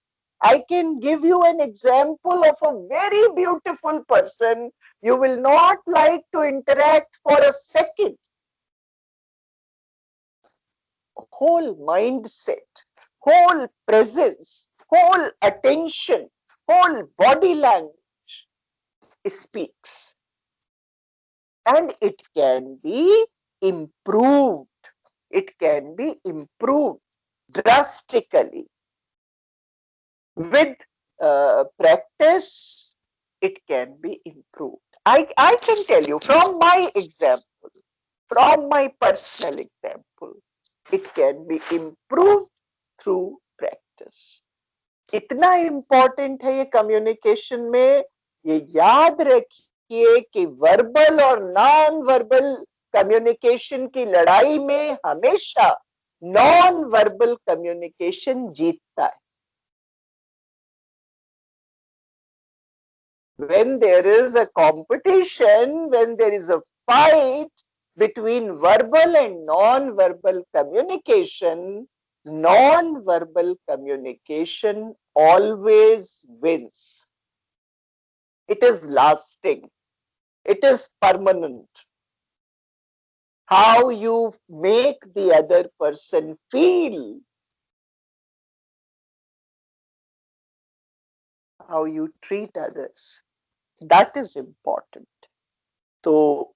I can give you an example of a very beautiful person. You will not like to interact for a second. Whole mindset, whole presence, whole attention, whole body language speaks. And it can be improved. It can be improved drastically. With practice, it can be improved. I can tell you from my example, from my personal example, it can be improved through practice. इतना important है ये communication में, ये याद रखिए कि verbal और non-verbal communication की लड़ाई में हमेशा non-verbal communication जीतता है. When there is a competition, when there is a fight between verbal and non-verbal communication, non-verbal communication always wins. It is lasting. It is permanent. How you make the other person feel, how you treat others, that is important. तो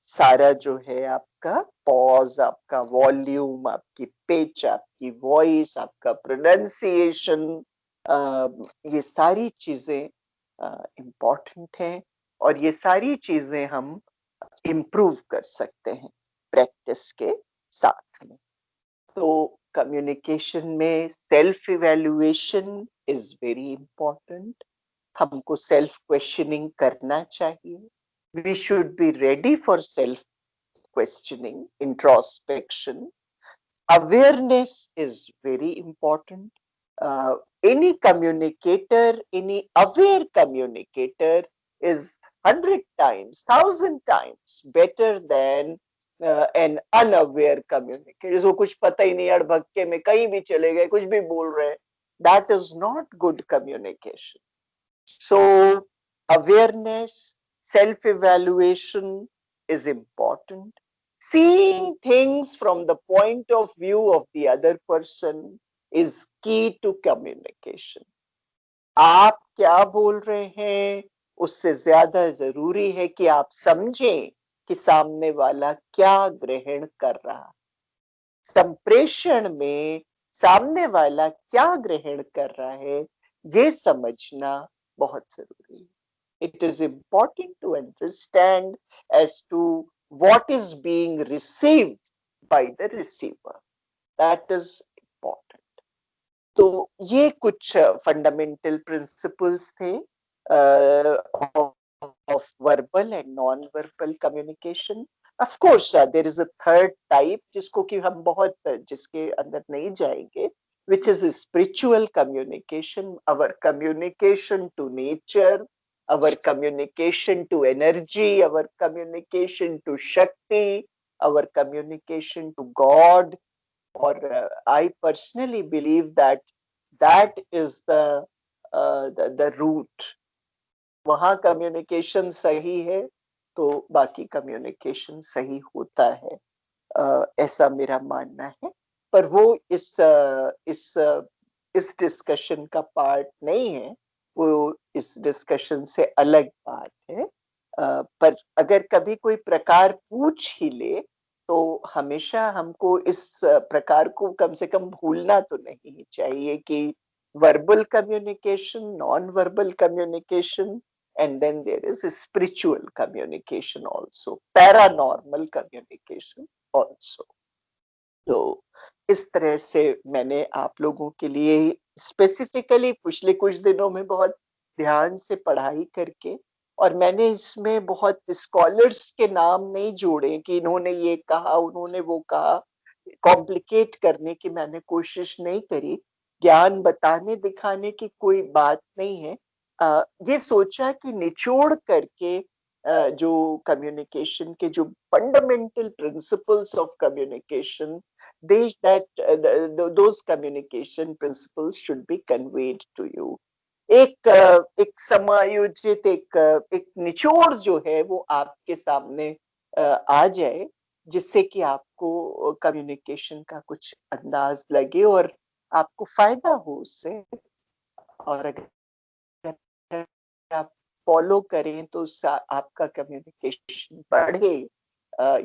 सारा जो है आपका pause, आपका volume, आपकी pitch, आपकी voice, आपका pronunciation, ये सारी चीजें इम्पोर्टेंट हैं और ये सारी चीजें हम इम्प्रूव कर सकते हैं प्रैक्टिस के साथ में. तो कम्युनिकेशन में self evaluation is very important. हमको सेल्फ क्वेश्चनिंग करना चाहिए. We should be ready for self questioning, introspection. Awareness is very important. Any communicator, any aware communicator is 100 times, 1,000 times better than an unaware communicator. जिसको कुछ पता ही नहीं, अड़भक्के में कहीं भी चले गए, कुछ भी बोल रहे हैं. That is not good communication. So awareness, self-evaluation is important. Seeing things from the point of view of the other person is key to communication. आप क्या बोल रहे हैं उससे ज्यादा जरूरी है कि आप समझें कि सामने वाला क्या ग्रहण कर रहा है. संप्रेषण में सामने वाला क्या ग्रहण कर रहा है ये समझना बहुत जरूरी है. It is important to understand as to what is being received by the receiver. That is important. तो ये कुछ fundamental principles थे of verbal and non-verbal communication. Of course, there is a third type जिसको कि हम बहुत जिसके अंदर नहीं जाएंगे, which is spiritual communication, our communication to nature, our communication to energy, our communication to Shakti, our communication to God. Or I personally believe that that is the root. वहाँ communication सही है तो बाकी communication सही होता है, ऐसा मेरा मानना है. पर वो इस डिस्कशन का पार्ट नहीं है, वो इस डिस्कशन से अलग बात है. पर अगर कभी कोई प्रकार पूछ ही ले तो हमेशा हमको इस प्रकार को कम से कम भूलना तो नहीं चाहिए कि verbal communication, non-verbal communication, and then there is spiritual communication also, paranormal communication also. तो इस तरह से मैंने आप लोगों के लिए स्पेसिफिकली पिछले कुछ दिनों में बहुत ध्यान से पढ़ाई करके, और मैंने इसमें बहुत स्कॉलर्स के नाम नहीं जोड़े कि इन्होंने ये कहा उन्होंने वो कहा, कॉम्प्लिकेट करने की मैंने कोशिश नहीं करी. ज्ञान बताने दिखाने की कोई बात नहीं है. ये सोचा कि निचोड़ करके जो कम्युनिकेशन के जो fundamental principles of communication, those communication principles should be conveyed to you. एक समायोजित एक निचोड़ जो है वो आपके सामने आ जाए, जिससे कि आपको कम्युनिकेशन का कुछ अंदाज लगे और आपको फायदा हो उससे. और अगर आप फॉलो करें तो आपका कम्युनिकेशन बढ़े,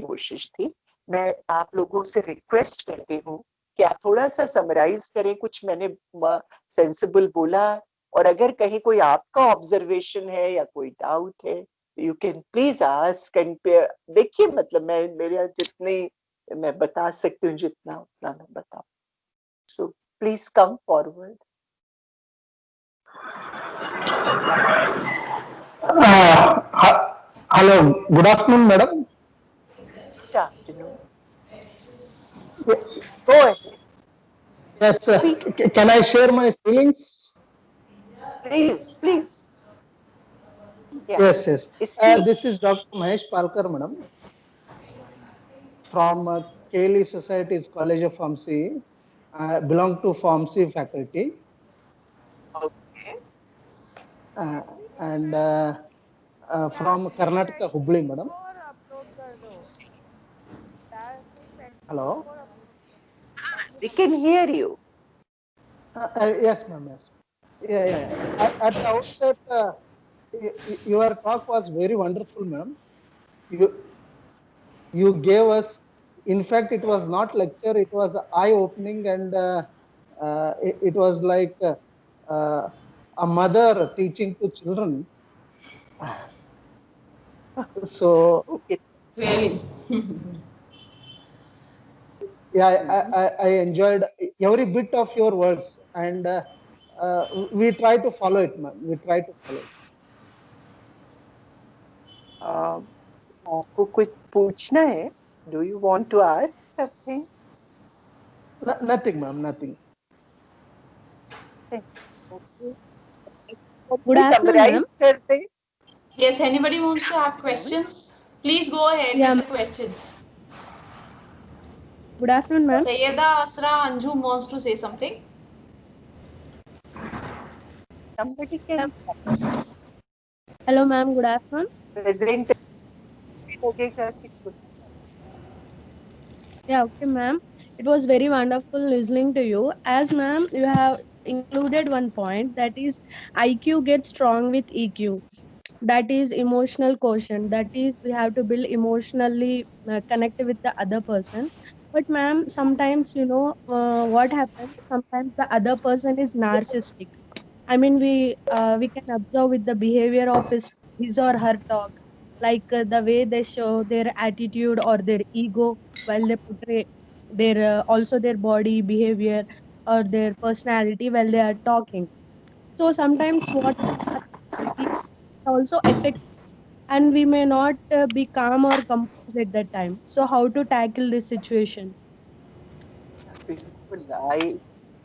कोशिश थी. मैं आप लोगों से रिक्वेस्ट करती हूँ कि आप थोड़ा सा समराइज करें कुछ मैंने सेंसिबल बोला, और अगर कहीं कोई आपका ऑब्जर्वेशन है या कोई डाउट है, you can please ask and देखिए, मतलब मैं मेरे जितनी मैं बता सकती हूँ जितना उतना मैं बताऊँ. So please come forward. Hello, good afternoon, madam. Good afternoon. Go ahead. Yes, can I share my feelings? Please, please. Yeah. Yes, yes. Speak. This is Dr. Mahesh Palkar, madam, from Keli Society's College of Pharmacy. I belong to Pharmacy faculty. Okay. And from Karnataka, Hubli, madam. Hello. We can hear you. Yes, ma'am. Yes. Yeah. At the outset, your talk was very wonderful, madam. You gave us, in fact, it was not lecture, it was eye-opening, and it was like a mother teaching to children. So, Really? yeah, I enjoyed every bit of your words, and we try to follow it, ma'am. We try to follow it. आपको कुछ पूछना है? Do you want to ask something? Nothing, ma'am. Nothing. Okay. Good afternoon, Summarize ma'am. कर दे. Yes, anybody wants to have questions? Please go ahead Yeah, with the questions. Good afternoon, ma'am. Sayyeda Asra Anjum wants to say something. Somebody can Hello, ma'am. Good afternoon. present लगेगा कि कुछ Yeah, okay, ma'am. It was very wonderful listening to you. As ma'am, you have included one point, that is IQ gets strong with EQ. That is emotional quotient. That is, we have to build emotionally connect with the other person. But ma'am, sometimes what happens. Sometimes the other person is narcissistic. I mean, we can observe with the behavior of his or her talk, like the way they show their attitude or their ego while they portray their also their body behavior or their personality while they are talking. So sometimes what it also affects, and we may not be calm or composed at that time. So how to tackle this situation? बिल्कुल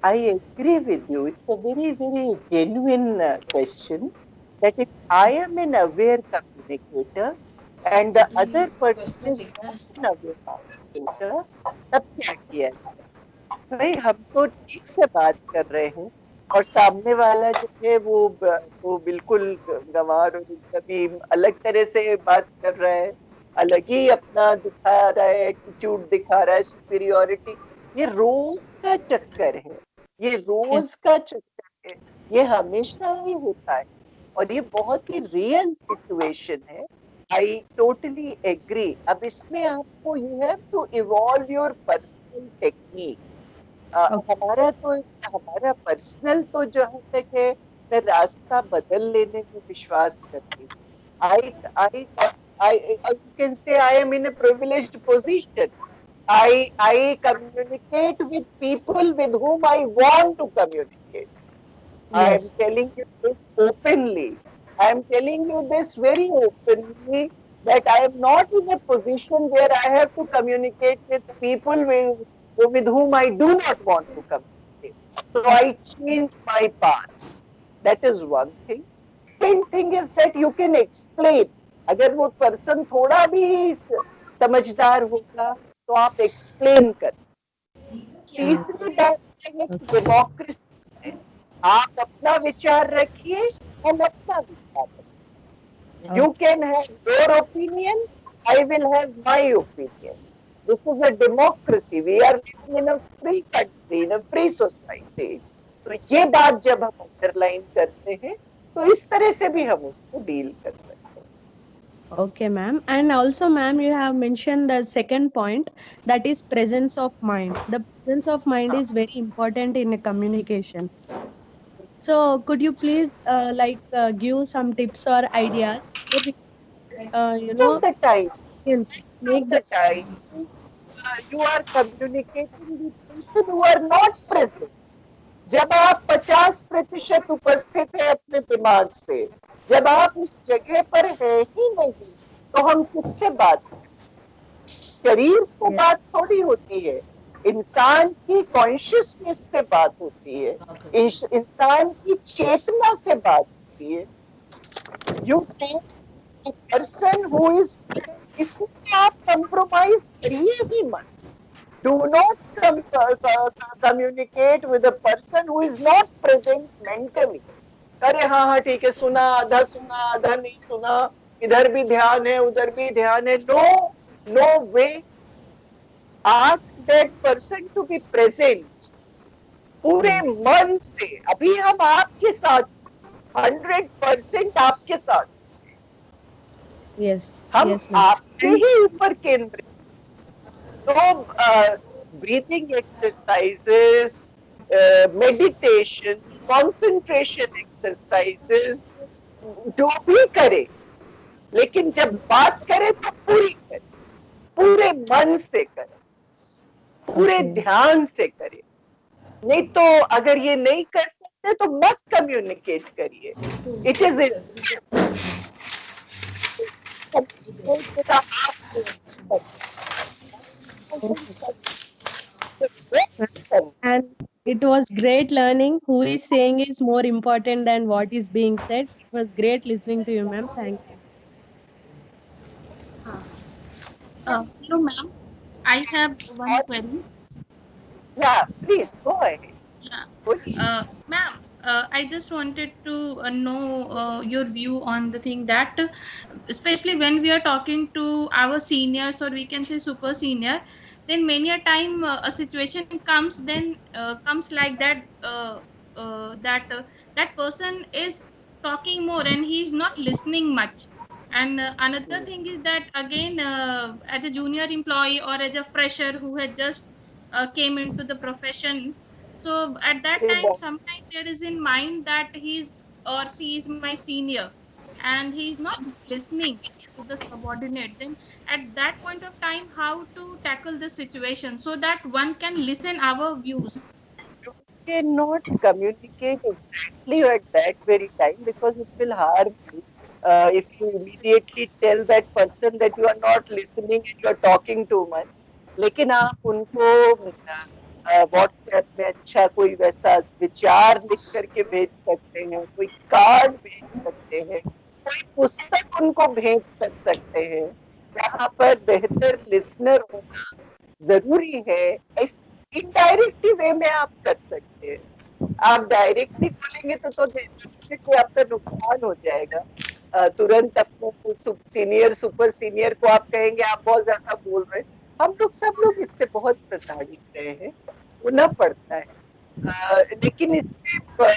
I agree with you. It's a very very genuine question. That if I am an aware communicator and the other person is not an aware communicator, तब क्या किया जाए? भाई हम तो ठीक से बात कर रहे हैं और सामने वाला जो है वो बिल्कुल गंवार और कभी अलग तरह से बात कर रहा है, अलग ही अपना दिखा रहा है, एटीट्यूड दिखा रहा है, सुपीरियोरिटी. ये रोज का चक्कर है, ये रोज का चक्कर है, ये हमेशा ही होता है और ये बहुत ही रियल सिचुएशन है. I totally agree. अब इसमें आपको you have to evolve your personal technique. हमारा पर्सनल तो जहाँ तक है, मैं रास्ता बदल लेने में विश्वास करती हूँ. You can say I am in a privileged position. I communicate with people with whom I want to communicate. I am telling you this openly. I am telling you this very openly, that I am not in a position where I have to communicate with people with whom I do not want to communicate. So I change my path. That is one thing. Second thing is that you can explain. अगर वो person थोड़ा भी समझदार होगा तो आप explain कर. तीसरी बात है कि डेमोक्रेसी है. आप अपना विचार रखिए, हम अपना विचार रखिए. You can have your opinion, I will have my opinion. This is a democracy. We are living in a free country, in a free society. तो ये बात जब हम अंडरलाइन करते हैं तो इस तरह से भी हम उसको डील कर सकते हैं. Okay, ma'am. And also, ma'am, you have mentioned the second point, that is presence of mind. The presence of mind is very important in a communication. So, could you please give some tips or ideas? So we, Most of the time, yes, make the you are communicating with people who are not present. जब आप 50% उपस्थित है अपने दिमाग से, जब आप उस जगह पर है ही नहीं, तो हम किससे बात करें? शरीर से बात थोड़ी होती है, इंसान की कॉन्शियसनेस से बात होती है, इंसान की चेतना से बात होती है. You tech person who is, इसमें आप कंप्रोमाइज करिए ही मत. Do not communicate with a person who is not present mentally. अरे हाँ हाँ ठीक है, सुना आधा नहीं सुना, इधर भी ध्यान है उधर भी ध्यान है. No way. Ask that person to be present. पूरे मन से. अभी हम आपके साथ 100% आपके साथ, हम आपके ही ऊपर केंद्रित. तो breathing exercises, meditation, concentration exercises, जो भी करे, लेकिन जब बात करे तो पूरी करे, पूरे मन से करे, पूरे ध्यान से करे. नहीं तो अगर ये नहीं कर सकते तो मत कम्युनिकेट करिए. It is And it was great learning who is saying is more important than what is being said. It was great listening to you, ma'am. Thank you. Hello, ma'am. I have one query. Yeah, please go ahead. Yeah. Bolliye. Ma'am, I just wanted to know your view on the thing that, especially when we are talking to our seniors or we can say super senior, then many a time a situation comes, then comes like that, that person is talking more and he is not listening much. And another thing is that again, as a junior employee or as a fresher who had just came into the profession, so at that time, sometimes there is in mind that he's or she is my senior and he's not listening to the subordinate. Then at that point of time, how to tackle the situation so that one can listen our views? You cannot communicate exactly at that very time because it will harm you. If you immediately tell that person that you are not listening and you are talking too much, लेकिन आप उनको WhatsApp में अच्छा कोई वैसा विचार लिख करके भेज सकते हैं, कोई कार्ड भेज सकते हैं, कोई पुस्तक उनको भेज कर सकते हैं, जहाँ पर बेहतर लिसनर होना जरूरी है. इस इनडायरेक्टली वे में आप कर सकते हैं. आप डायरेक्टली बोलेंगे तो डेफिनेटली आपका नुकसान हो जाएगा. तुरंत अपने सीनियर सुपर सीनियर को आप कहेंगे आप बहुत ज्यादा बोल रहे हैं. हम लोग सब लोग इससे बहुत प्रताड़ित रहे हैं, होना पड़ता है. लेकिन इससे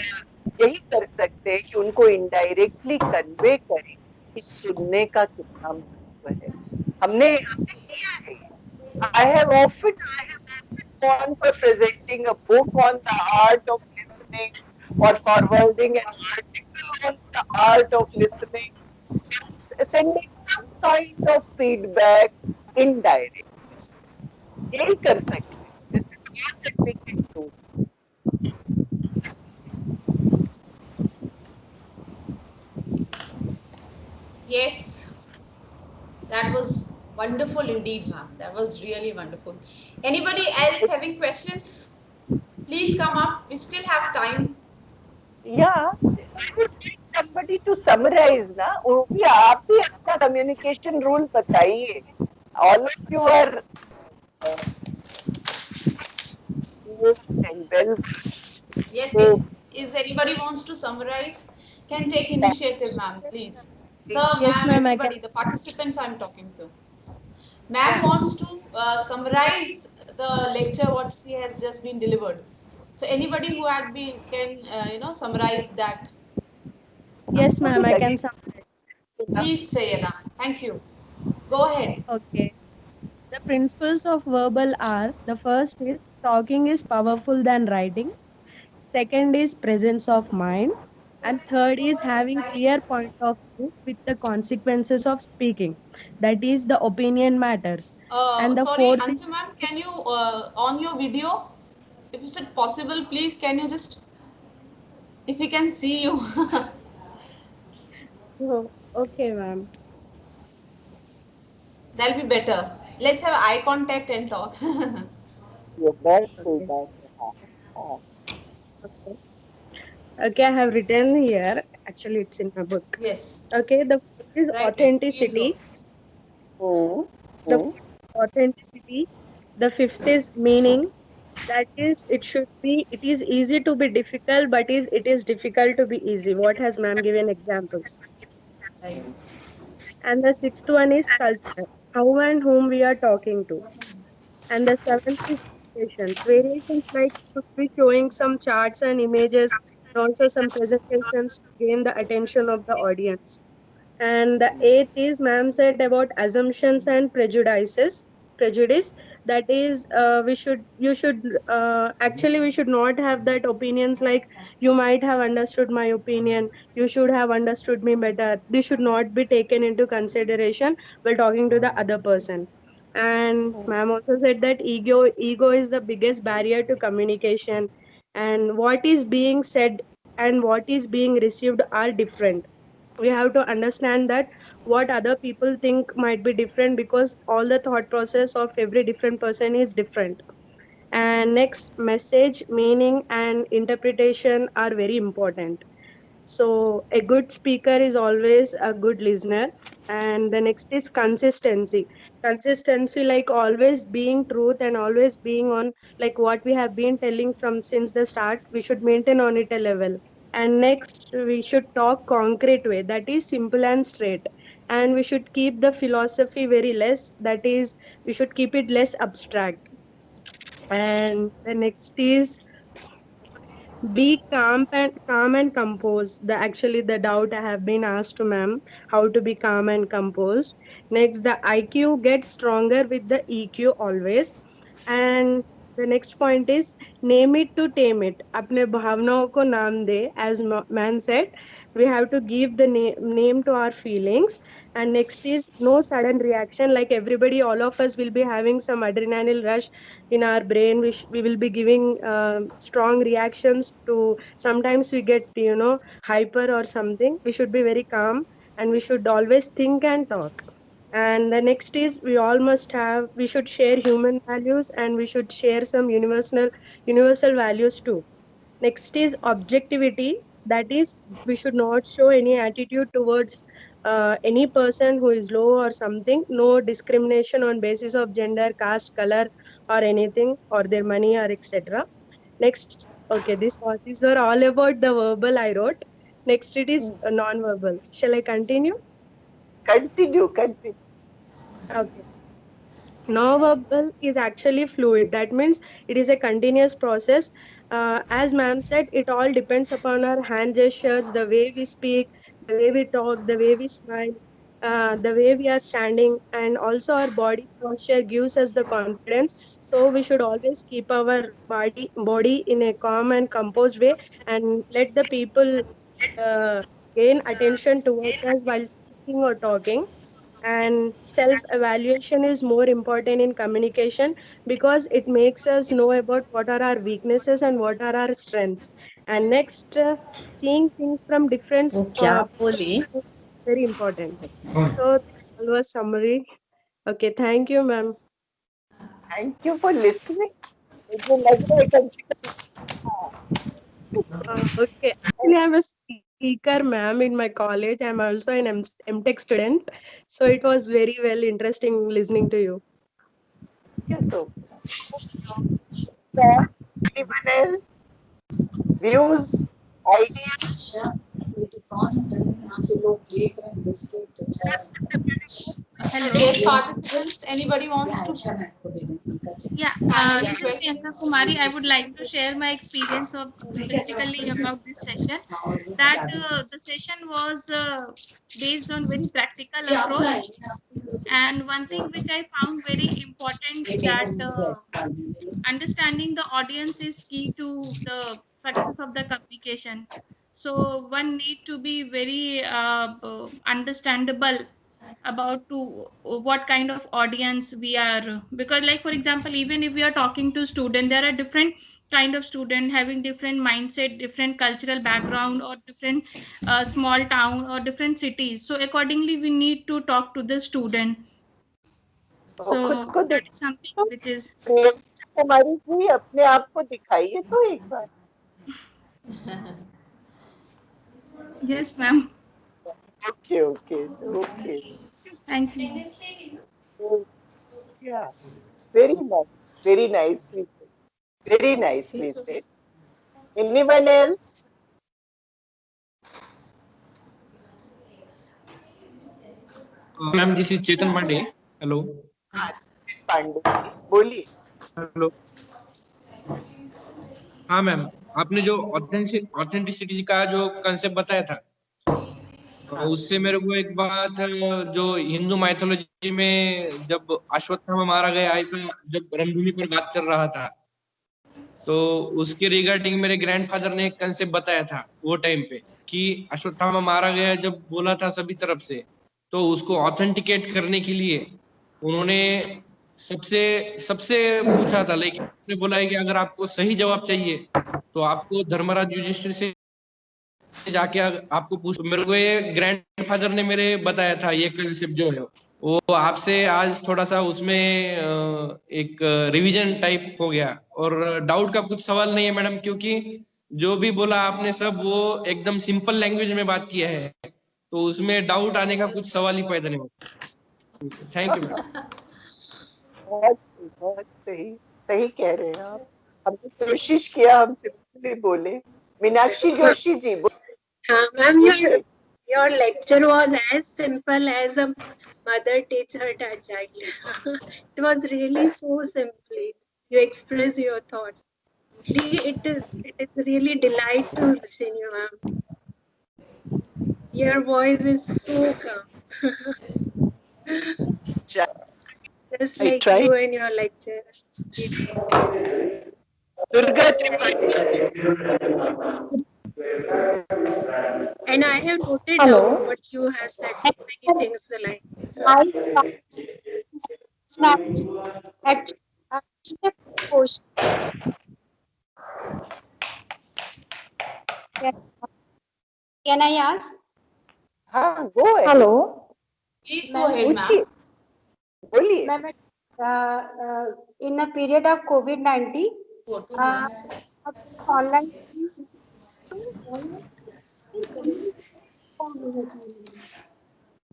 यही कर सकते हैं कि उनको इनडायरेक्टली कन्वे करें कि सुनने का कितना महत्व है. हमने किया है. I have often gone for presenting a book on the art of listening or forwarding an article on the art of listening, sending some kind of feedback indirect. यही कर सकते हैं. This is all that we can do. Yes, that was wonderful indeed, ma'am. That was really wonderful. Anybody else having questions? Please come up. We still have time. Yeah, I would like somebody to summarize ना. वो भी आप ही अपना communication rule बताइए. All of you are and well. Yes, So, is anybody wants to summarize? Can take initiative, ma'am, please. Sir, Yes, ma'am, ma'am, I everybody, can. the participants I'm talking to. Ma'am wants to summarize the lecture what she has just been delivered. So anybody who had been can summarize that. Yes, ma'am, I can लगे. summarize. Please, Sayeda. Thank you. Go ahead. Okay. The principles of verbal are: the first is talking is powerful than writing. Second is presence of mind. And third is having clear point of view with the consequences of speaking. That is the opinion matters. And the Sorry, fourth is Anju ma'am, can you on your video, if it's possible, please can you just, if we can see you. oh, okay, ma'am. That'll be better. Let's have eye contact and talk. ये बहुत सही Okay. बात है. हाँ. Okay. Okay, I have written here. Actually, it's in my book. Yes. Okay, the first is Right. Please authenticity. go. The fourth is authenticity. The fifth is meaning. That is, it is easy to be difficult, but it is difficult to be easy. What has ma'am given examples? Right. And the sixth one is culture. How and whom we are talking to. And the seventh is variations. Variations like should be showing some charts and images, and also some presentations to gain the attention of the audience. And the eighth is ma'am said about assumptions and prejudice. That is, you should actually we should not have that opinions like you might have understood my opinion, you should have understood me better. This should not be taken into consideration while talking to the other person. And ma'am also said that ego is the biggest barrier to communication. and what is being said and what is being received are different. We have to understand that what other people think might be different, because all the thought process of every different person is different. And next, message, meaning and interpretation are very important. So a good speaker is always a good listener. And the next is consistency. Consistency, like always being truth and always being on, like what we have been telling from since the start, we should maintain on it a level. And next, we should talk concrete way, that is simple and straight. And we should keep the philosophy very less, that is we should keep it less abstract. And the next is be calm and composed. The actually the doubt I have been asked to ma'am, how to be calm and composed. Next, the IQ gets stronger with the EQ always. And the next point is name it to tame it. अपने भावनाओं को नाम दे, as man said, we have to give the name to our feelings. And next is no sudden reaction, like everybody, all of us will be having some adrenaline rush in our brain. We will be giving strong reactions to, sometimes we get hyper or something. We should be very calm and we should always think and talk. And the next is we should share human values and we should share some universal values too. Next is objectivity, that is we should not show any attitude towards any person who is low or something. No discrimination on basis of gender, caste, color or anything, or their money or etc. Next, okay, these were all about the verbal I wrote. Next it is non-verbal. Shall I continue? Continue. Okay. Non-verbal is actually fluid. That means it is a continuous process. As ma'am said, it all depends upon our hand gestures, the way we speak, the way we talk, the way we smile, the way we are standing, and also our body posture gives us the confidence. So we should always keep our body in a calm and composed way, and let the people gain attention towards us while speaking or talking. And self evaluation is more important in communication, because it makes us know about what are our weaknesses and what are our strengths. And next, seeing things from different is very important. So that was summary. Okay, thank you ma'am. Thank you for listening. मुझे लग रहा है Okay, actually I'm a speaker ma'am in my college. I'm also an MTech student, so it was very well interesting listening to you. so anyone else? Views, ideas? Yes, participants, anybody wants to? Yeah, this is Priyanka Kumari. I would like to share my experience of basically about this session. That the session was based on very practical approach. And one thing which I found very important, that understanding the audience is key to the success of the communication. So one need to be very understandable about to what kind of audience we are, because like for example, even if we are talking to student, there are different kind of student having different mindset, different cultural background, or different small town or different cities. So accordingly we need to talk to the student. So that is something which is हमारी जी अपने आप को दिखाइए तो एक बार. yes ma'am. Okay. Thank you. Yeah, very nicely said. Anyone else? Ma'am this is Chetan Pandey. Hello. Pandey बोलिए. Hello. हाँ ma'am, आपने जो ऑथेंटिसिटी का जो कंसेप्ट बताया था, उससे मेरे को एक बात, जो हिंदू माइथोलॉजी में जब अश्वत्थामा मारा गया, ऐसा जब रणभूमि पर बात चल रहा था, तो उसके रिगार्डिंग मेरे ग्रैंडफादर ने एक कंसेप्ट बताया था वो टाइम पे, कि अश्वत्थामा मारा गया जब बोला था सभी तरफ से, तो उसको ऑथेंटिकेट करने के लिए उन्होंने सबसे पूछा था, लेकिन उन्होंने बोला है कि अगर आपको सही जवाब चाहिए तो आपको धर्मराज युधिष्ठिर से जाके आपको पूछ, मेरे को ये ग्रैंडफादर ने मेरे बताया था ये कंसेप्ट जो है, वो आपसे आज थोड़ा सा उसमें एक रिवीजन टाइप हो गया। और डाउट का कुछ सवाल नहीं है मैडम, क्योंकि जो भी बोला आपने सब वो एकदम सिंपल लैंग्वेज में बात किया है, तो उसमें डाउट आने का कुछ सवाल ही पैदा नहीं होता। Thank you madam. बहुत सही, सही कह रहे हैं आप। हमने कोशिश किया हम सिंपली बोले। Meenakshi Joshi ji Ma'am, your lecture was as simple as a mother teach her child. It was really so simply. You express your thoughts. It is really delight to listen you, ma'am. Your voice is so calm. Just like you in your lecture. Durga Tripathi. And I have noted down what you have said, so many things like. It's not actually a question. Can I ask? हाँ, go ahead. Hello. Please go ahead, ma'am. बोलिए। Ma'am, in a period of COVID-19, online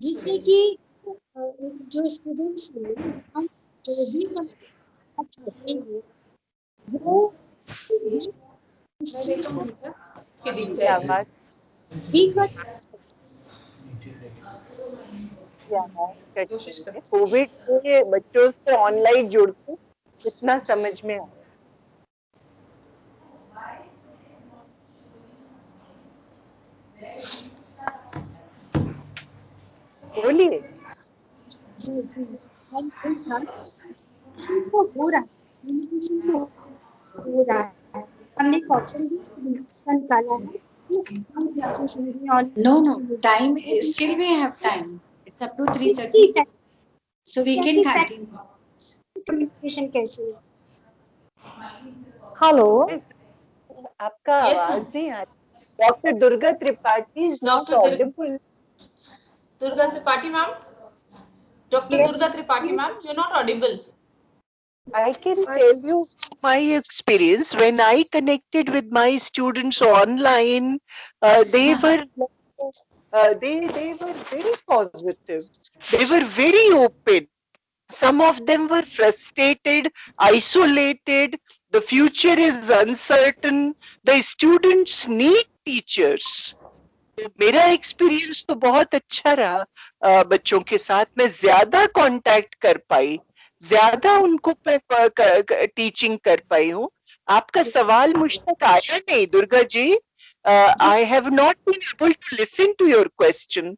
जिससे कि जो students हैं हम जो भी चाहते हैं वो कोविड के बच्चों से ऑनलाइन जुड़ के कितना समझ में आया। बोलिए। हो रहा है हमने एक ऑप्शन भी निकाला है। No, time is still we have time. It's up to 3:30. So we can continue. Communication कैसे? Hello. आपका आवाज नहीं आ रही। Doctor Durga Tripathi is not audible. Durga Tripathi ma'am. Dr. Durga Tripathi ma'am, you're not audible. I can tell you my experience when I connected with my students online. They were very positive. They were very open. Some of them were frustrated, isolated. The future is uncertain. The students need teachers. मेरा experience तो बहुत अच्छा रहा। बच्चों के साथ मैं ज्यादा कांटेक्ट कर पाई, ज्यादा उनको टीचिंग कर पाई हूँ। आपका सवाल मुझ तक आया नहीं Durga ji. I have not been able to listen to your question.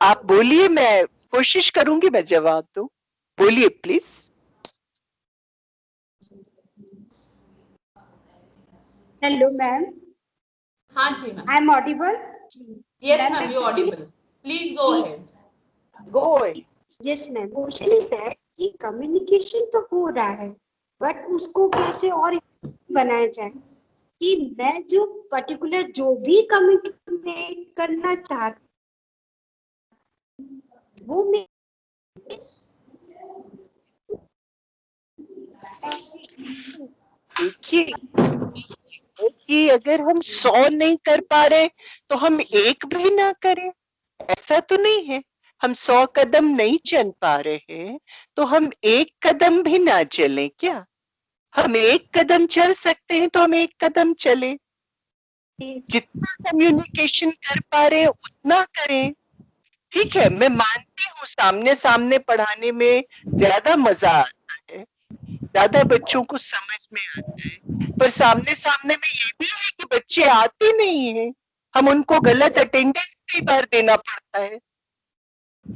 आप बोलिए, मैं कोशिश करूंगी मैं जवाब दूं। बोलिए प्लीज। Hello ma'am. हाँ जी ma'am. I am audible? Yes ma'am, you're audible. Please go ahead. Go ahead. Yes ma'am. Question is that कि कम्युनिकेशन तो हो रहा है, बट उसको कैसे और बनाया जाए कि मैं जो पर्टिकुलर जो भी कम्युनिकेट करना चाहती वो मैं देखिए कि अगर हम 100 नहीं कर पा रहे तो हम एक भी ना करें, ऐसा तो नहीं है। हम 100 कदम नहीं चल पा रहे हैं तो हम एक कदम भी ना चलें क्या? हम एक कदम चल सकते हैं तो हम एक कदम चले। जितना कम्युनिकेशन कर पा रहे हैं उतना करें। ठीक है, मैं मानती हूँ सामने सामने पढ़ाने में ज्यादा मजा आता है, ज्यादा बच्चों को समझ में आता है, पर सामने सामने में ये भी है कि बच्चे आते नहीं हैं, हम उनको गलत अटेंडेंस कई बार देना पड़ता है।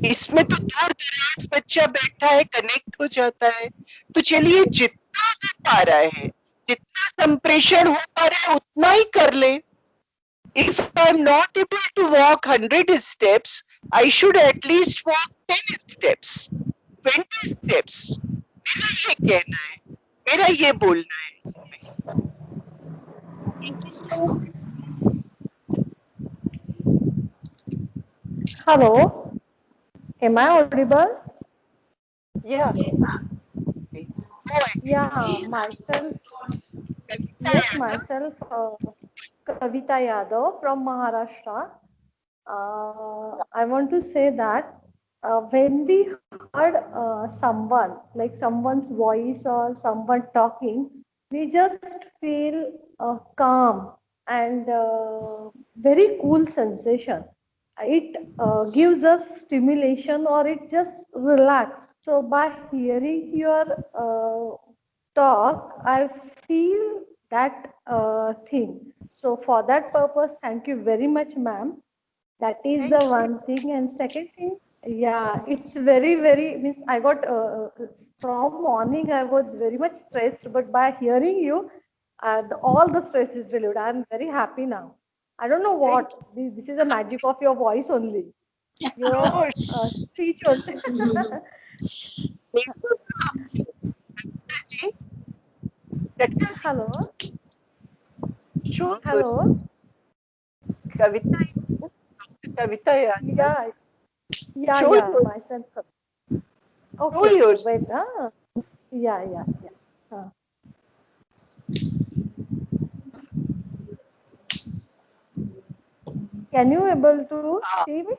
इसमें तो दूर दराज बच्चा बैठा है, कनेक्ट हो जाता है। तो चलिए जितना हो पा रहा है, जितना संप्रेषण हो पा रहा है उतना ही कर ले। If I am not able to walk 100 steps, I should at least walk 10 steps, 20 steps. मेरा ये कहना है, मेरा ये बोलना है इसमें। Thank you Hello, am I audible? Yeah. Yeah, myself. Yes, myself, Kavita Yadav from Maharashtra. I want to say that when we heard someone, like someone's voice or someone talking, we just feel calm and very cool sensation. It gives us stimulation or it just relax. So by hearing your talk, I feel that thing. So for that purpose, thank you very much, ma'am. That is the one thing. And second thing, yeah, it's very means I got from morning I was very much stressed, but by hearing you, all the stress is relieved. I'm very happy now. I don't know what this is the magic of your voice only. Your speech only. Hello. Sure. Hello. Kavita, yeah. Yeah, Show yeah, your- myself. Show Okay, yours. wait. Yeah. Can you able to see me?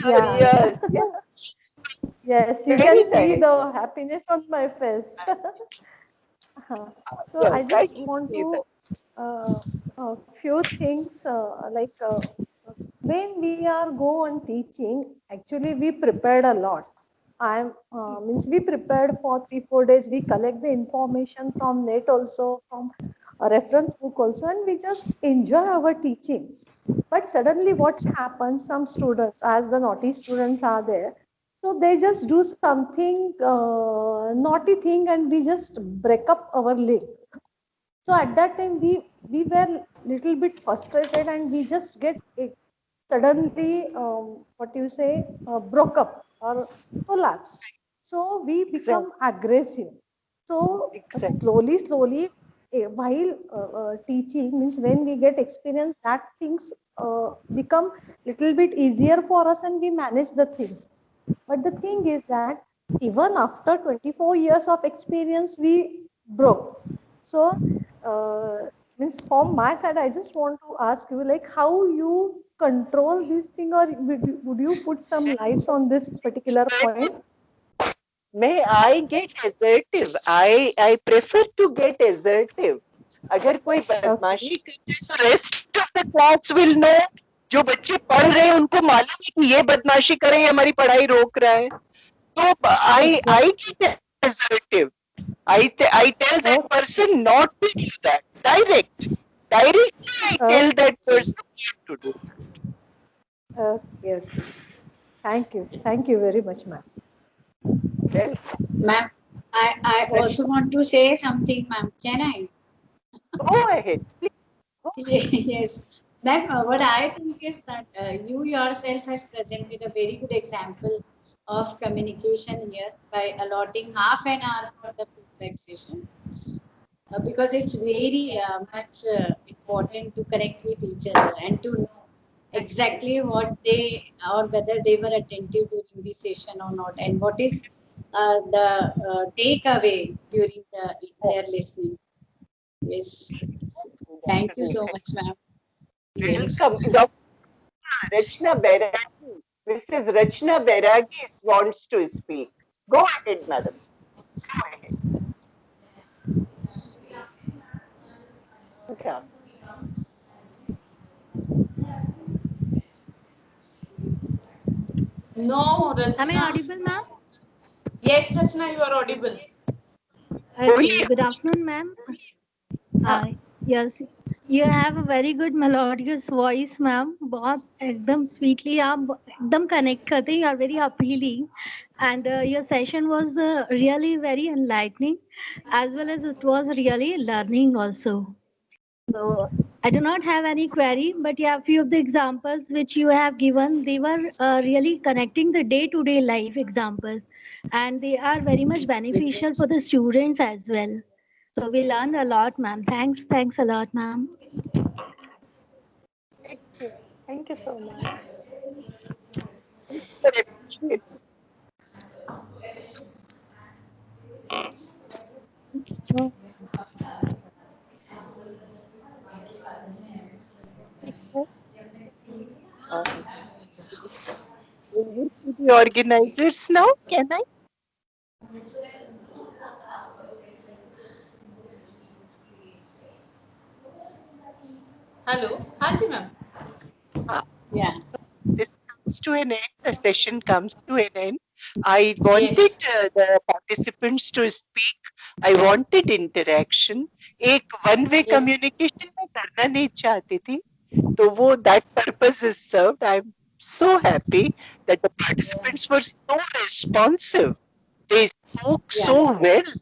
Yeah. Yes. Yes, you Very can see nice. the happiness on my face. So I Yes, I just can want see to few things when we are go on teaching, actually we prepared a lot. I means we prepared for 3-4 days. We collect the information from net also, from a reference book also, and we just enjoy our teaching. But suddenly, what happens? Some students, as the naughty students are there, so they just do something naughty thing, and we just break up our link. So at that time, we were little bit frustrated, and we just get suddenly what you say broke up or collapsed. So we become aggressive. So slowly while teaching means when we get experience, that things become little bit easier for us and we manage the things. But the thing is that even after 24 years of experience, we broke. So, means from my side, I just want to ask you, like, how you control this thing, or would you put some lights on this particular point? May I get assertive? I prefer to get assertive. अगर कोई बदमाशी कर रहे हैं तो rest of the class will know. जो बच्चे पढ़ रहे हैं उनको मालूम है कि ये बदमाशी कर रहे हैं, हमारी पढ़ाई रोक रहा है. तो I get assertive. I tell that person not to do that. Directly I tell that person not to do. Okay. Thank you very much, ma'am. Ma'am, I also want to say something, ma'am. Can I? Go ahead, please. Yes. Ma'am, what I think is that you yourself has presented a very good example of communication here by allotting half an hour for the feedback session. Because it's very much important to connect with each other and to know exactly what they or whether they were attentive during the session or not, and what is the takeaway during their listening. Yes. Thank you so much, ma'am. Yes. Welcome, Dr. Rachna Bairagi. Mrs. Rachna Bairagi wants to speak. Go ahead, madam. Go ahead. Okay. No, Rachna. Am I audible, ma'am? Yes, Rachna, you are audible. Okay. Good afternoon, ma'am. Yes, you have a very good melodious voice, ma'am. बहुत एकदम sweetly आप एकदम connect करते हैं. You are very appealing, and your session was really very enlightening, as well as it was really learning also. So I do not have any query, but yeah, few of the examples which you have given, they were really connecting the day-to-day life examples, and they are very much beneficial for the students as well. So we learned a lot, ma'am. Thanks a lot, ma'am. Thank you so much. Appreciate it. Over to the organizers now, can I? Hello. हाँ जी ma'am. Yeah. This comes to an end. The session comes to an end. I wanted the participants to speak. I wanted interaction. एक one way communication मैं करना नहीं चाहती थी. तो वो that purpose is served. I'm so happy that the participants were so responsive. They spoke so well.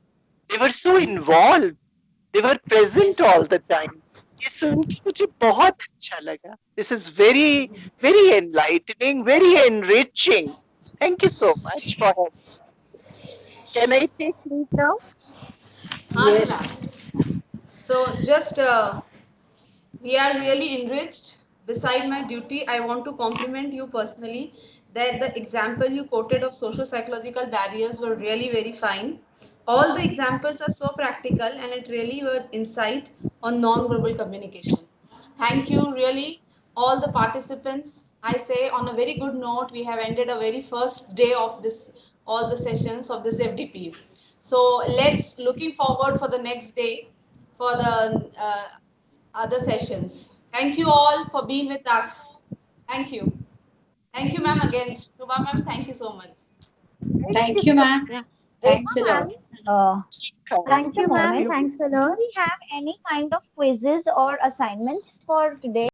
They were so involved. They were present all the time. ये सुन के मुझे बहुत अच्छा लगा. This is very, very enlightening, very enriching. Thank you so much for having me. Can I take leave now? Yes. So just we are really enriched. Beside my duty, I want to compliment you personally that the example you quoted of socio-psychological barriers were really very fine. All the examples are so practical and it really were insight on non-verbal communication. Thank you really all the participants. I say on a very good note, we have ended a very first day of this, all the sessions of this FDP. So let's looking forward for the next day for the other sessions. Thank you all for being with us. Thank you. Thank you, ma'am, again. Shubha, ma'am, thank you so much. Thank you, ma'am. Thanks a lot. Thank you, ma'am. moment. Thanks a lot. Do we have any kind of quizzes or assignments for today?